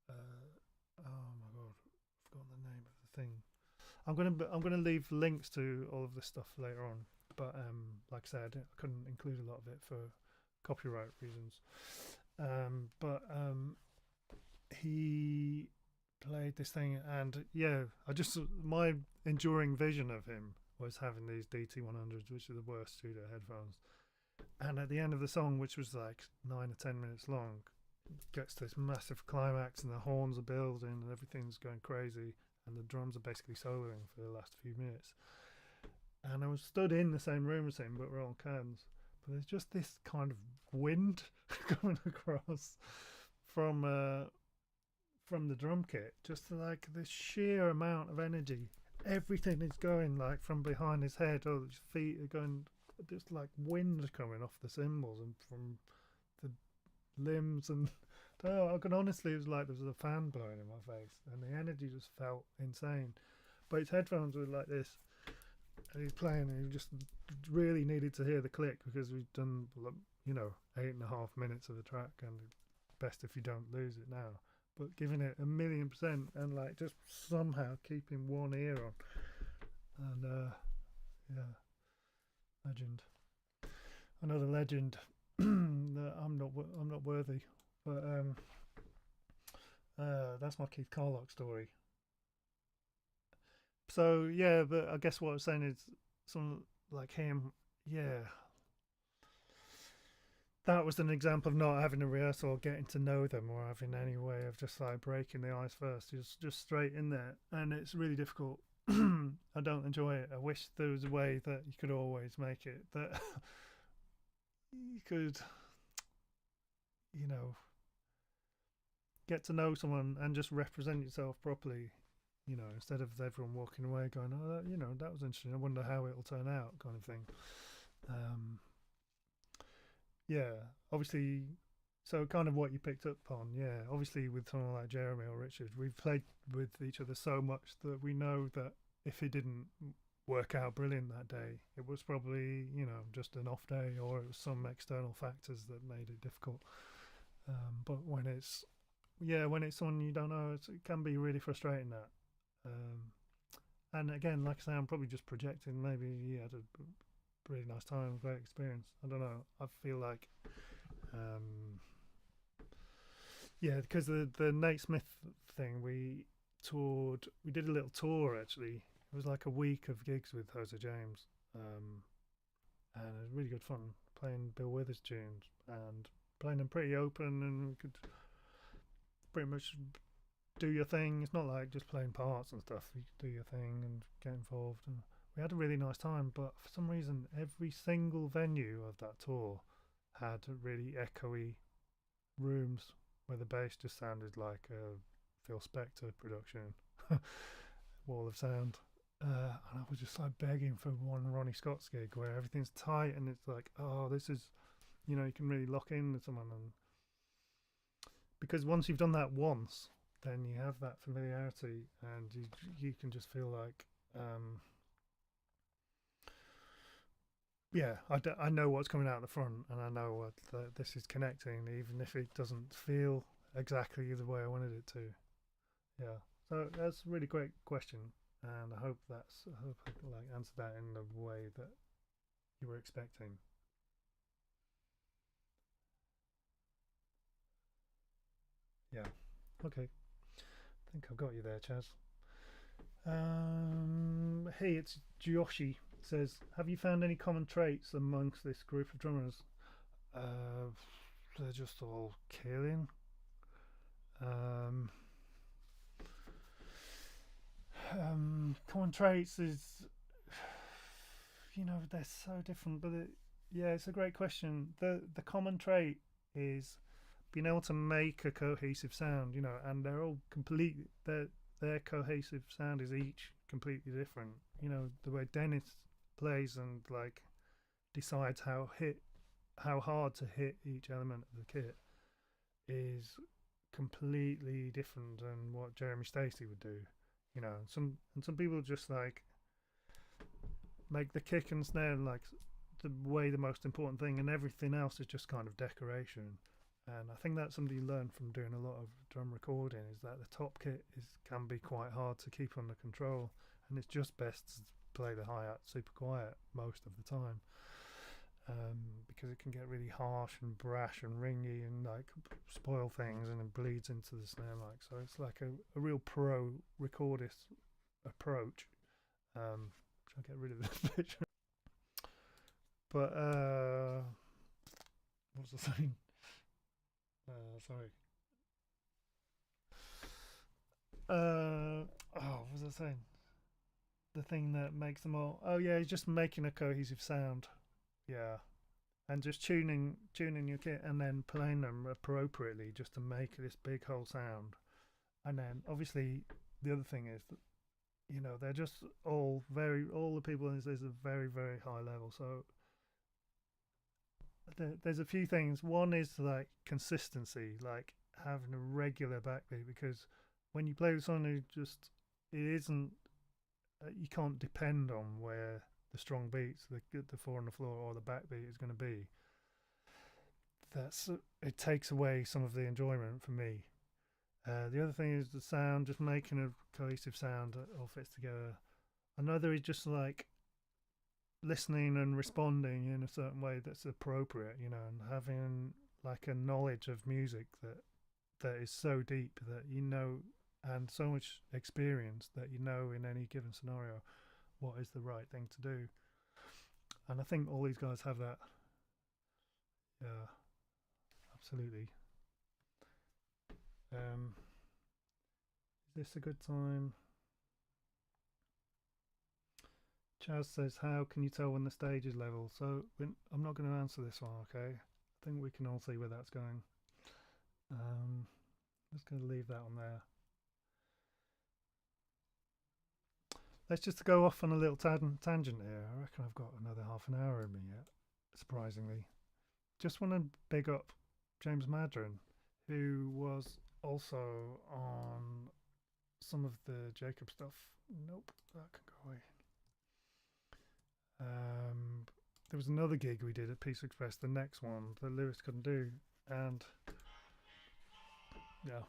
oh my god, I've forgotten the name of the thing. I'm gonna leave links to all of this stuff later on, but like I said, I couldn't include a lot of it for copyright reasons. But he played this thing, and yeah, my enduring vision of him was having these DT100s, which are the worst studio headphones. And at the end of the song, which was like 9 or 10 minutes long, gets this massive climax, and the horns are building, and everything's going crazy, and the drums are basically soloing for the last few minutes. And I was stood in the same room as him, but we're on cans. But there's just this kind of wind coming across from the drum kit, just like the sheer amount of energy. Everything is going like from behind his head, or his feet are going, just like wind coming off the cymbals and from the limbs, and I could honestly, it was like there was a fan blowing in my face, and the energy just felt insane. But his headphones were like this, and he's playing, and he just really needed to hear the click, because we've done 8.5 minutes of the track, and best if you don't lose it now. But giving it 1,000,000%, and like just somehow keeping one ear on, and yeah, legend, another legend. That I'm not worthy, but that's my Keith Carlock story. So yeah, but I guess what I was saying is, someone like him, yeah, that was an example of not having a rehearsal or getting to know them, or having any way of just like breaking the ice first. Just straight in there, and it's really difficult. I don't enjoy it. I wish there was a way that you could always make it, that you could, get to know someone and just represent yourself properly, instead of everyone walking away going, oh, that was interesting, I wonder how it'll turn out, kind of thing. Yeah, obviously, so kind of what you picked up on, yeah, obviously with someone like Jeremy or Richard, we've played with each other so much that we know that if it didn't work out brilliant that day, it was probably, just an off day, or it was some external factors that made it difficult. But when it's someone you don't know, it can be really frustrating, that. And again, like I say, I'm probably just projecting. Maybe he had a really nice time, great experience. I don't know. I feel like, yeah, because the Nate Smith thing, we did a little tour actually. It was like a week of gigs with Jose James, and it was really good fun playing Bill Withers tunes and playing them pretty open, and we could pretty much do your thing. It's not like just playing parts and stuff. You could do your thing and get involved, and we had a really nice time. But for some reason, every single venue of that tour had really echoey rooms where the bass just sounded like a Phil Spector production, wall of sound. And I was just like begging for one Ronnie Scott's gig where everything's tight and it's like, oh, this is, you can really lock in with someone. And because once you've done that once, then you have that familiarity, and you can just feel like, yeah, I know what's coming out the front, and I know what this is connecting, even if it doesn't feel exactly the way I wanted it to. Yeah, so that's a really great question, and I hope I answered that in the way that you were expecting. Yeah, okay. I think I've got you there, Chaz. Hey, it's Joshi. Says, have you found any common traits amongst this group of drummers? They're just all killing. Common traits is, they're so different, but it's a great question. The common trait is being able to make a cohesive sound, and they're all their cohesive sound is each completely different, you know, the way Dennis plays and like decides how hard to hit each element of the kit is completely different than what Jeremy Stacey would do. You know, some people just like make the kick and snare like the most important thing, and everything else is just kind of decoration. And I think that's something you learn from doing a lot of drum recording, is that the top kit can be quite hard to keep under control, and it's just best to play the hi-hat super quiet most of the time, because it can get really harsh and brash and ringy and like spoil things, and it bleeds into the snare mic. So it's like a real pro recordist approach. Try to get rid of this picture. But what was I saying? Sorry. What was I saying? The thing that makes them all. Oh yeah, he's just making a cohesive sound. Yeah, and just tuning your kit and then playing them appropriately just to make this big whole sound. And then obviously the other thing is that, you know, they're just all the people in this is a very, very high level. So there's a few things. One is like consistency, like having a regular backbeat, because when you play with someone who just, it isn't, you can't depend on where the strong beats, the four on the floor or the backbeat is going to be. It takes away some of the enjoyment for me. The other thing is the sound, just making a cohesive sound that all fits together. Another is just like listening and responding in a certain way that's appropriate, you know, and having like a knowledge of music that is so deep that you know, and so much experience that you know in any given scenario what is the right thing to do. And I think all these guys have that. Yeah, absolutely. Is this a good time? Chaz says, how can you tell when the stage is level? So I'm not going to answer this one, okay? I think we can all see where that's going. Just going to leave that on there. Let's just go off on a little tangent here. I reckon I've got another half an hour in me yet, surprisingly. Just want to big up James Maddren, who was also on some of the Jacob stuff. Nope, that can go away. There was another gig we did at Peace Express, the next one that Lewis couldn't do, and yeah.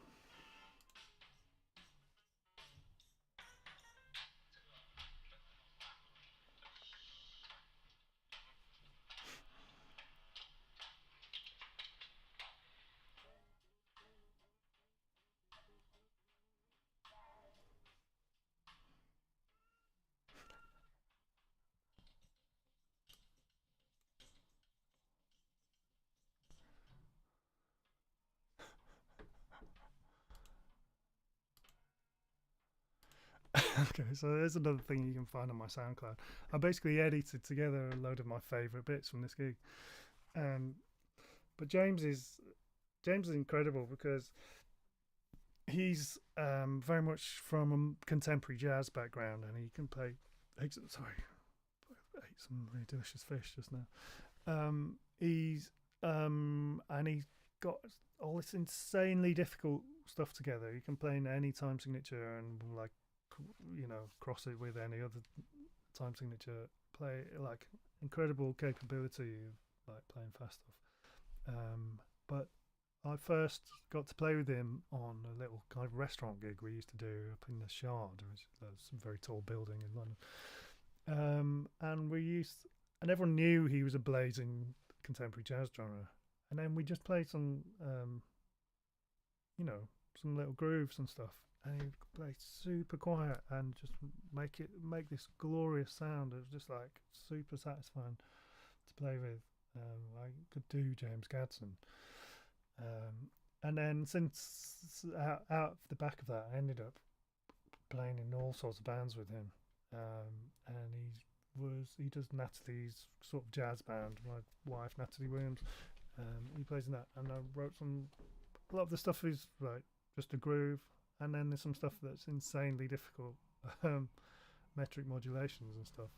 Okay, so there's another thing you can find on my SoundCloud. I basically edited together a load of my favourite bits from this gig, but James is incredible because he's very much from a contemporary jazz background, and he can play. Sorry, I ate some really delicious fish just now. He's and he's got all this insanely difficult stuff together. He can play in any time signature and like, you know, cross it with any other time signature. Play like incredible capability of like playing fast stuff. But I first got to play with him on a little kind of restaurant gig we used to do up in the Shard, which is a very tall building in London. And everyone knew he was a blazing contemporary jazz drummer. And then we just played some, you know, some little grooves and stuff. And he'd play super quiet and just make this glorious sound. It was just like super satisfying to play with. I could do James Gadsden. And then since out of the back of that, I ended up playing in all sorts of bands with him. And he does Natalie's sort of jazz band, my wife Natalie Williams. He plays in that, and I wrote a lot of the stuff is like just a groove, and then there's some stuff that's insanely difficult. metric modulations and stuff.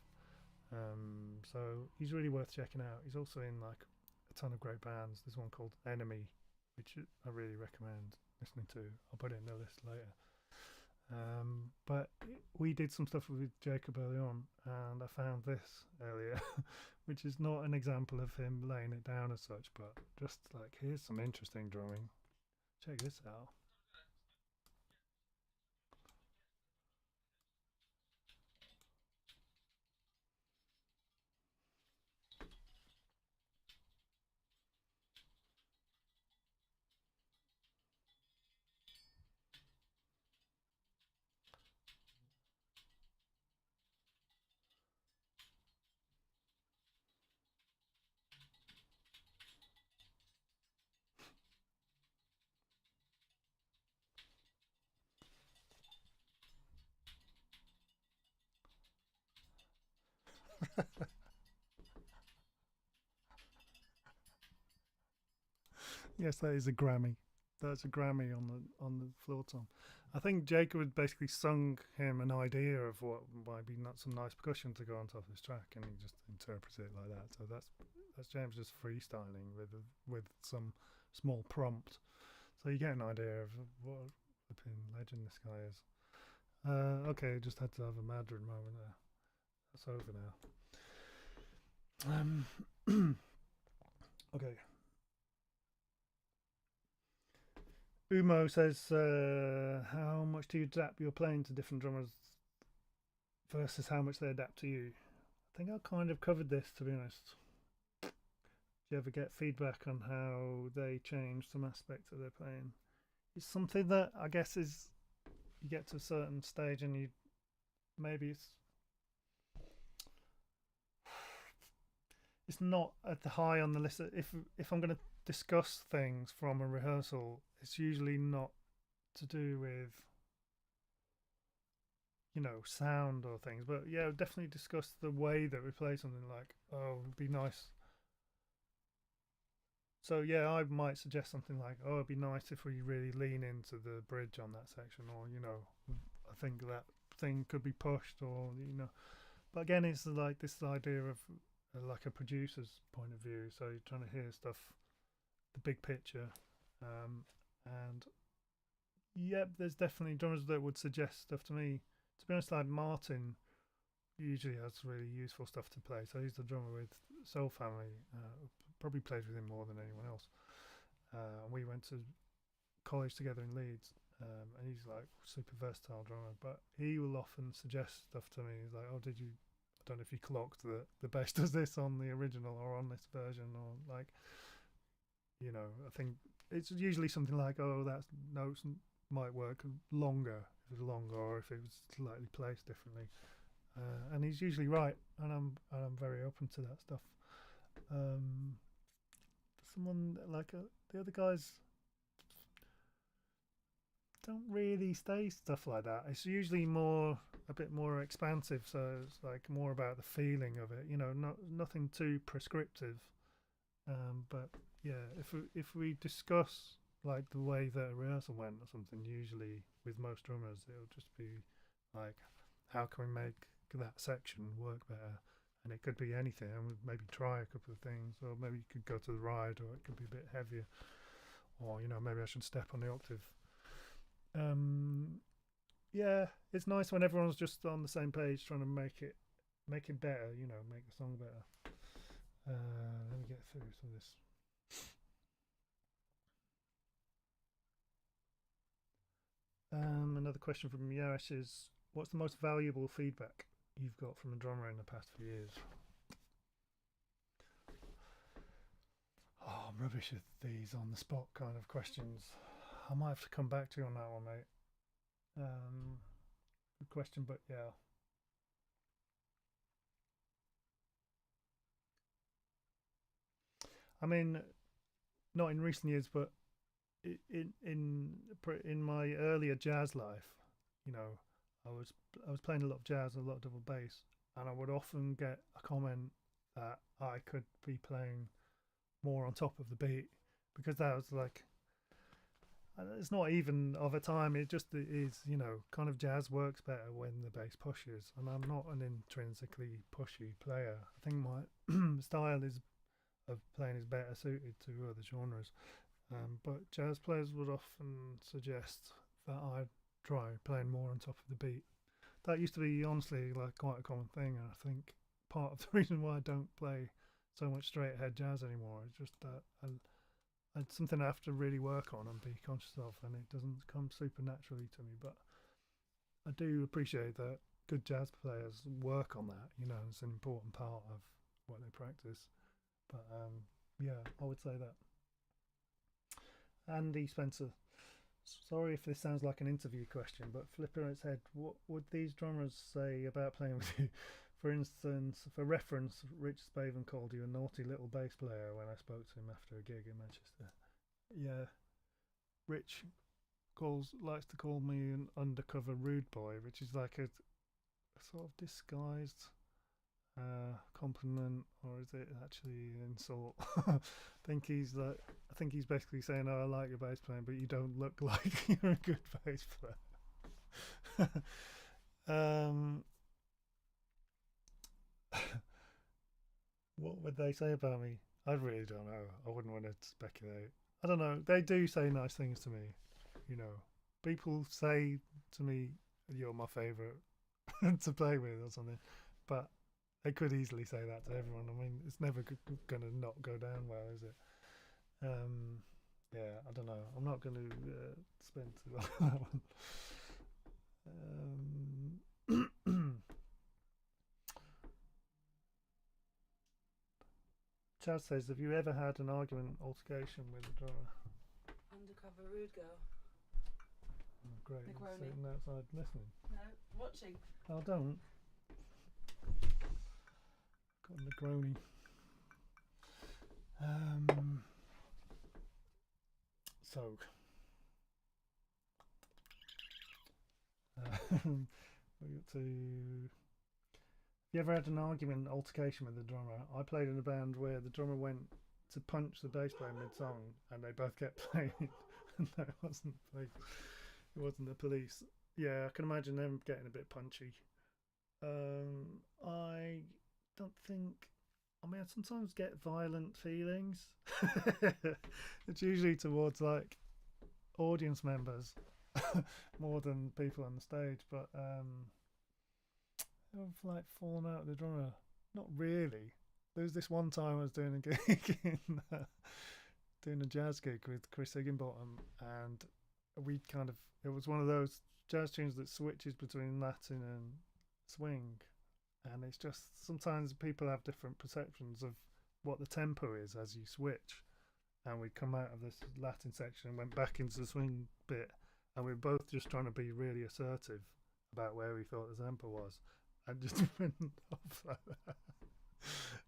So he's really worth checking out. He's also in like a ton of great bands. There's one called Enemy, which I really recommend listening to. I'll put it in the list later. But we did some stuff with Jacob early on, and I found this earlier, which is not an example of him laying it down as such, but just like, here's some interesting drumming. Check this out. Yes, that is a Grammy. That's a Grammy on the floor tom. I think Jacob had basically sung him an idea of what might be not some nice percussion to go on top of his track, and he just interprets it like that. So that's James just freestyling with some small prompt. So you get an idea of what a flipping legend this guy is. Okay, just had to have a Maddren moment there. That's over now. Okay. Umo says, how much do you adapt your playing to different drummers versus how much they adapt to you? I think I kind of covered this, to be honest. Do you ever get feedback on how they change some aspect of their playing? It's something that I guess is, you get to a certain stage and you maybe it's not at the high on the list. If I'm going to discuss things from a rehearsal, it's usually not to do with, you know, sound or things, but yeah, definitely discuss the way that we play something. Like, oh, it'd be nice. So yeah, I might suggest something like, oh, it'd be nice if we really lean into the bridge on that section, or, you know, I think that thing could be pushed, or, you know. But again, it's like this idea of like a producer's point of view. So you're trying to hear stuff, the big picture, and yep, there's definitely drummers that would suggest stuff to me. To be honest, like Martyn usually has really useful stuff to play. So he's the drummer with Soul Family. Probably plays with him more than anyone else. We went to college together in Leeds, and he's like super versatile drummer. But he will often suggest stuff to me. He's like, "Oh, did you? I don't know if you clocked that the bass does this on the original or on this version, or like, you know." I think it's usually something like, "Oh, that notes might work longer if it's longer, or if it was slightly placed differently." And he's usually right, and I'm very open to that stuff. Someone like the other guys don't really say stuff like that. It's usually a bit more expansive, so it's like more about the feeling of it. You know, nothing too prescriptive. But yeah, if we discuss like the way that a rehearsal went or something, usually with most drummers, it'll just be like, how can we make that section work better? And it could be anything, and maybe try a couple of things, or maybe you could go to the ride, or it could be a bit heavier, or, you know, maybe I should step on the octave. Yeah, it's nice when everyone's just on the same page trying to make it better, you know, make the song better. Let me get through some of this. Another question from Yash is, what's the most valuable feedback you've got from a drummer in the past few years? Oh, I'm rubbish at these on the spot kind of questions. I might have to come back to you on that one, mate. Good question, but yeah. I mean, not in recent years, but in my earlier jazz life, you know, I was playing a lot of jazz, a lot of double bass, and I would often get a comment that I could be playing more on top of the beat, because that was like, it's not even of a time. It just is, you know, kind of jazz works better when the bass pushes, and I'm not an intrinsically pushy player. I think my style is of playing is better suited to other genres. But jazz players would often suggest that I try playing more on top of the beat. That used to be honestly like quite a common thing, and I think part of the reason why I don't play so much straight ahead jazz anymore is just that it's something I have to really work on and be conscious of, and it doesn't come super naturally to me. But I do appreciate that good jazz players work on that. You know, it's an important part of what they practice. But yeah, I would say that. Andy Spencer, sorry if this sounds like an interview question, but flipping on its head, what would these drummers say about playing with you? For instance, for reference, Rich Spaven called you a naughty little bass player when I spoke to him after a gig in Manchester. Yeah, Rich likes to call me an undercover rude boy, which is like a sort of disguised compliment, or is it actually an insult? I think he's basically saying, "Oh, I like your bass playing, but you don't look like you're a good bass player." What would they say about me? I really don't know. I wouldn't want to speculate. I don't know. They do say nice things to me. You know, people say to me, "You're my favourite to play with" or something. But they could easily say that to everyone. I mean, it's never going to not go down well, is it? Yeah, I don't know. I'm not going to spend too long on that one. Chaz says, have you ever had an argument, altercation with a drummer? Undercover rude girl. Oh, great. Negroni. Sitting outside listening. No, watching. Oh, don't. Got a Negroni. So. We got to. Have you ever had an argument, altercation with the drummer? I played in a band where the drummer went to punch the bass player mid-song, and they both kept playing. No, it wasn't the police. Yeah, I can imagine them getting a bit punchy. I don't think. I mean, I sometimes get violent feelings. It's usually towards like audience members more than people on the stage, but I've like fallen out with the drummer. Not really. There was this one time I was doing a gig doing a jazz gig with Chris Higginbottom, and it was one of those jazz tunes that switches between Latin and swing, and it's just sometimes people have different perceptions of what the tempo is as you switch, and we come out of this Latin section and went back into the swing bit, and we were both just trying to be really assertive about where we thought the tempo was, and just went off like that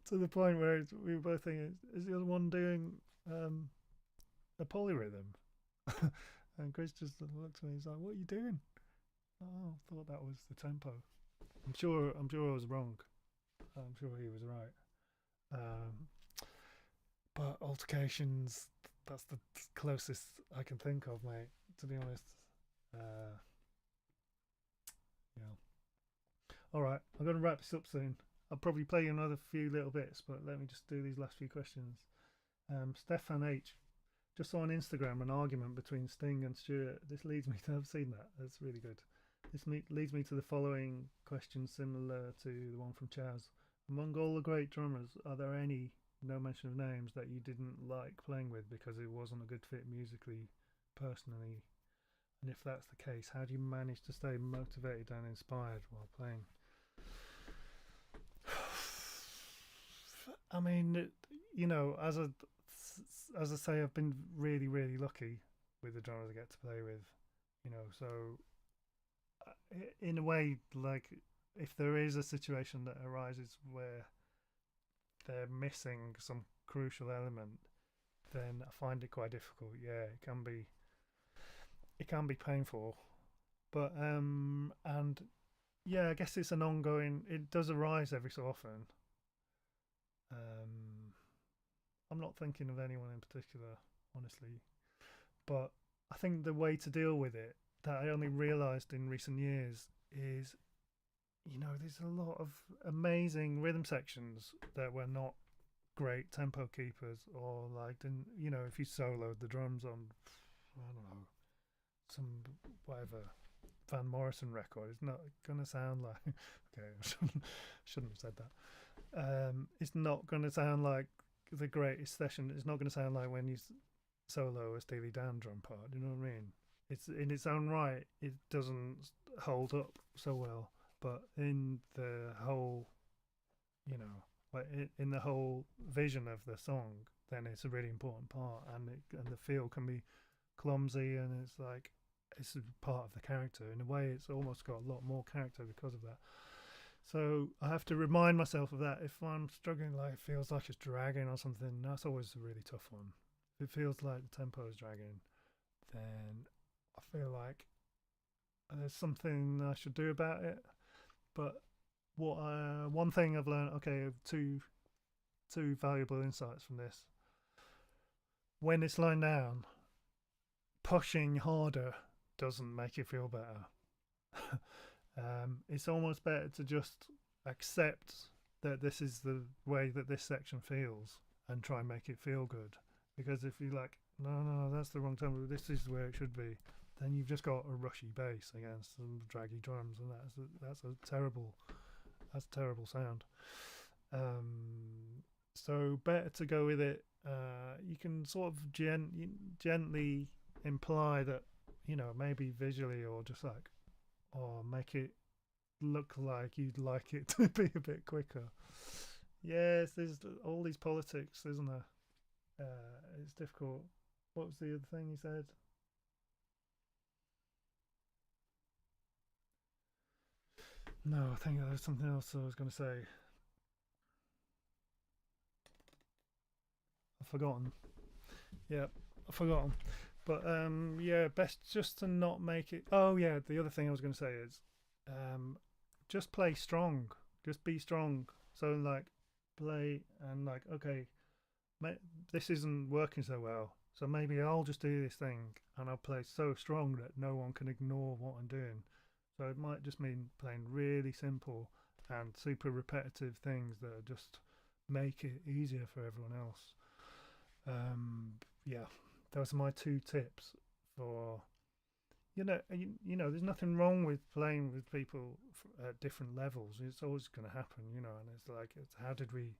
to the point where we were both thinking, is the other one doing a polyrhythm? And Chris just looked at me, he's like, what are you doing? Oh, I thought that was the tempo. I'm sure I was wrong. I'm sure he was right. But altercations, that's the closest I can think of, mate, to be honest. Yeah. Alright, I'm going to wrap this up soon. I'll probably play you another few little bits, but let me just do these last few questions. Stefan H. Just saw on Instagram an argument between Sting and Stewart. This leads me to have seen that. That's really good. This leads me to the following question, similar to the one from Chaz. Among all the great drummers, are there any, no mention of names, that you didn't like playing with because it wasn't a good fit musically, personally? And if that's the case, how do you manage to stay motivated and inspired while playing? I mean, you know, as I say, I've been really, really lucky with the drummers I get to play with, you know, so in a way, like, if there is a situation that arises where they're missing some crucial element, then I find it quite difficult. Yeah, it can be painful, but and yeah, I guess it's an ongoing. It does arise every so often. I'm not thinking of anyone in particular, honestly, but I think the way to deal with it that I only realised in recent years is, there's a lot of amazing rhythm sections that were not great tempo keepers, or like, if you soloed the drums on, I don't know, some whatever Van Morrison record, it's not gonna sound like okay, shouldn't have said that. It's not gonna sound like the greatest session. It's not gonna sound like when you solo a Steely Dan drum part. You know what I mean? It's in its own right, it doesn't hold up so well, but in the whole, like in the whole vision of the song, then it's a really important part, and the feel can be clumsy, and it's like it's a part of the character. In a way, it's almost got a lot more character because of that. So I have to remind myself of that. If I'm struggling, like it feels like it's dragging or something, that's always a really tough one. If it feels like the tempo is dragging, then I feel like there's something I should do about it. But one thing I've learned, okay, two valuable insights from this. When it's lying down, pushing harder doesn't make you feel better. It's almost better to just accept that this is the way that this section feels and try and make it feel good. Because if you're like, no, that's the wrong tempo, this is where it should be, then you've just got a rushy bass against some draggy drums, and that's a terrible sound. So better to go with it. You can sort of gently imply that, maybe visually, or just like, or make it look like you'd like it to be a bit quicker. Yes, there's all these politics, isn't there? It's difficult. What was the other thing you said? No, I think there was something else I was going to say. I've forgotten. Yeah, I've forgotten. But yeah, best just to not make it. Oh yeah, the other thing I was going to say is, just play strong. Just be strong. So like, play and like, okay, this isn't working so well. So maybe I'll just do this thing and I'll play so strong that no one can ignore what I'm doing. So it might just mean playing really simple and super repetitive things that just make it easier for everyone else. Yeah, those are my two tips for. There's nothing wrong with playing with people at different levels. It's always going to happen, and it's like, how did we,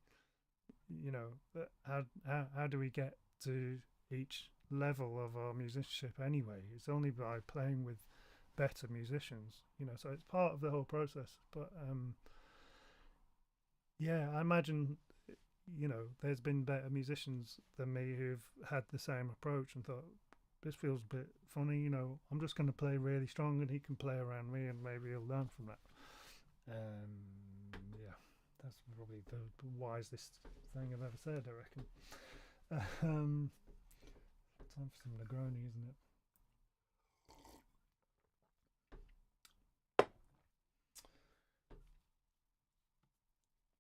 how do we get to each level of our musicianship anyway? It's only by playing with better musicians, so it's part of the whole process. But yeah, I imagine, there's been better musicians than me who've had the same approach and thought, this feels a bit funny, I'm just going to play really strong and he can play around me and maybe he'll learn from that. Yeah, that's probably the wisest thing I've ever said, I reckon. Time for some Negroni, isn't it?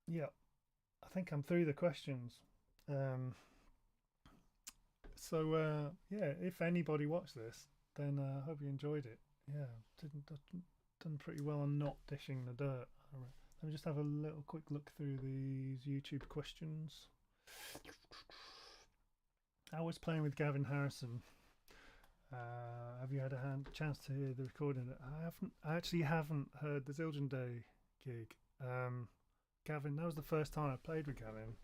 Yeah, I think I'm through the questions. So yeah, if anybody watched this, then I hope you enjoyed it. Yeah, done pretty well on not dishing the dirt. Let me just have a little quick look through these YouTube questions. I was playing with Gavin Harrison. Have you had a chance to hear the recording? I actually haven't heard the Zildjian Day gig. Gavin, that was the first time I played with Gavin.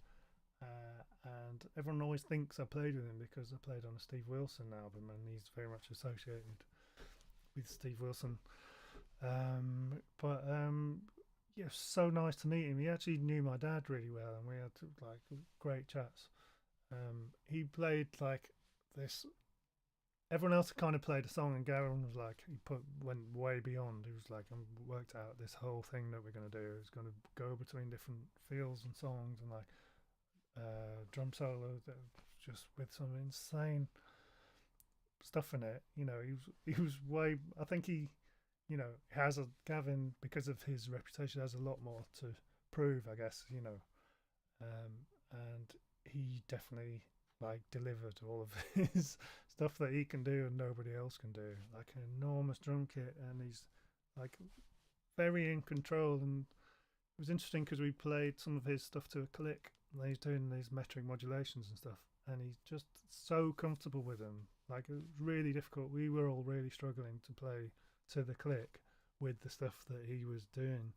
And everyone always thinks I played with him because I played on a Steve Wilson album, and he's very much associated with Steve Wilson. But yeah, so nice to meet him. He actually knew my dad really well, and we had like great chats. He played like this. Everyone else kind of played a song, and Gavin was like, went way beyond. He was like, I worked out this whole thing that we're going to do. It's going to go between different feels and songs, and like drum solo that just with some insane stuff in it. He was way. I think he, has Gavin, because of his reputation, has a lot more to prove, I guess. And he definitely like deliver to all of his stuff that he can do and nobody else can do. Like an enormous drum kit, and he's like very in control. And it was interesting because we played some of his stuff to a click, and he's doing these metric modulations and stuff, and he's just so comfortable with them. Like it was really difficult. We were all really struggling to play to the click with the stuff that he was doing.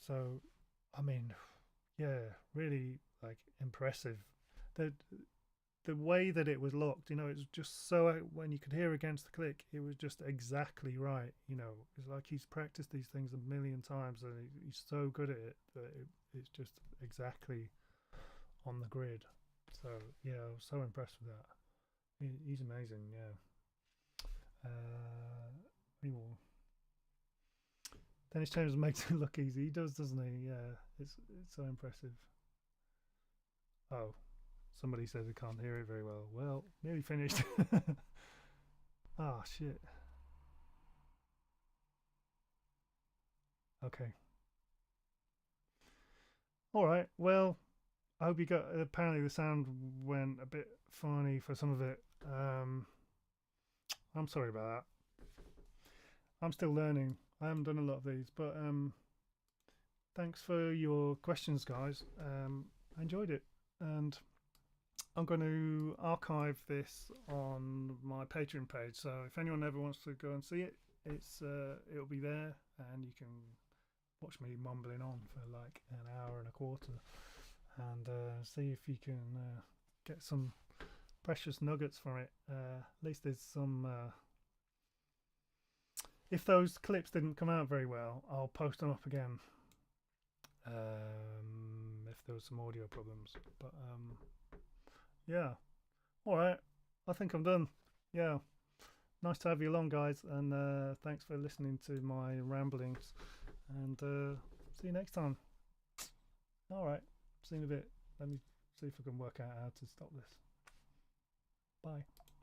So I mean, yeah, really like impressive. The way that it was locked, you know, it was just so when you could hear against the click, it was just exactly right. You know, it's like he's practiced these things a million times, and he's so good at it that it's just exactly on the grid. So yeah, I was so impressed with that. He's amazing. Yeah. Anymore. Dennis Chambers makes it look easy. He does, doesn't he? Yeah, it's so impressive. Oh, somebody said they can't hear it very well. Well, nearly finished. Ah, shit. Okay. All right. Well, I hope you got. Apparently, the sound went a bit funny for some of it. I'm sorry about that. I'm still learning. I haven't done a lot of these, but thanks for your questions, guys. I enjoyed it, and I'm going to archive this on my Patreon page. So if anyone ever wants to go and see it, it'll be there, and you can watch me mumbling on for like an hour and a quarter, and see if you can get some precious nuggets from it. At least there's some. If those clips didn't come out very well, I'll post them up again. If there was some audio problems, but yeah. All right, I think I'm done. Yeah, nice to have you along, guys, and thanks for listening to my ramblings. And see you next time. All right, see you in a bit. Let me see if I can work out how to stop this. Bye.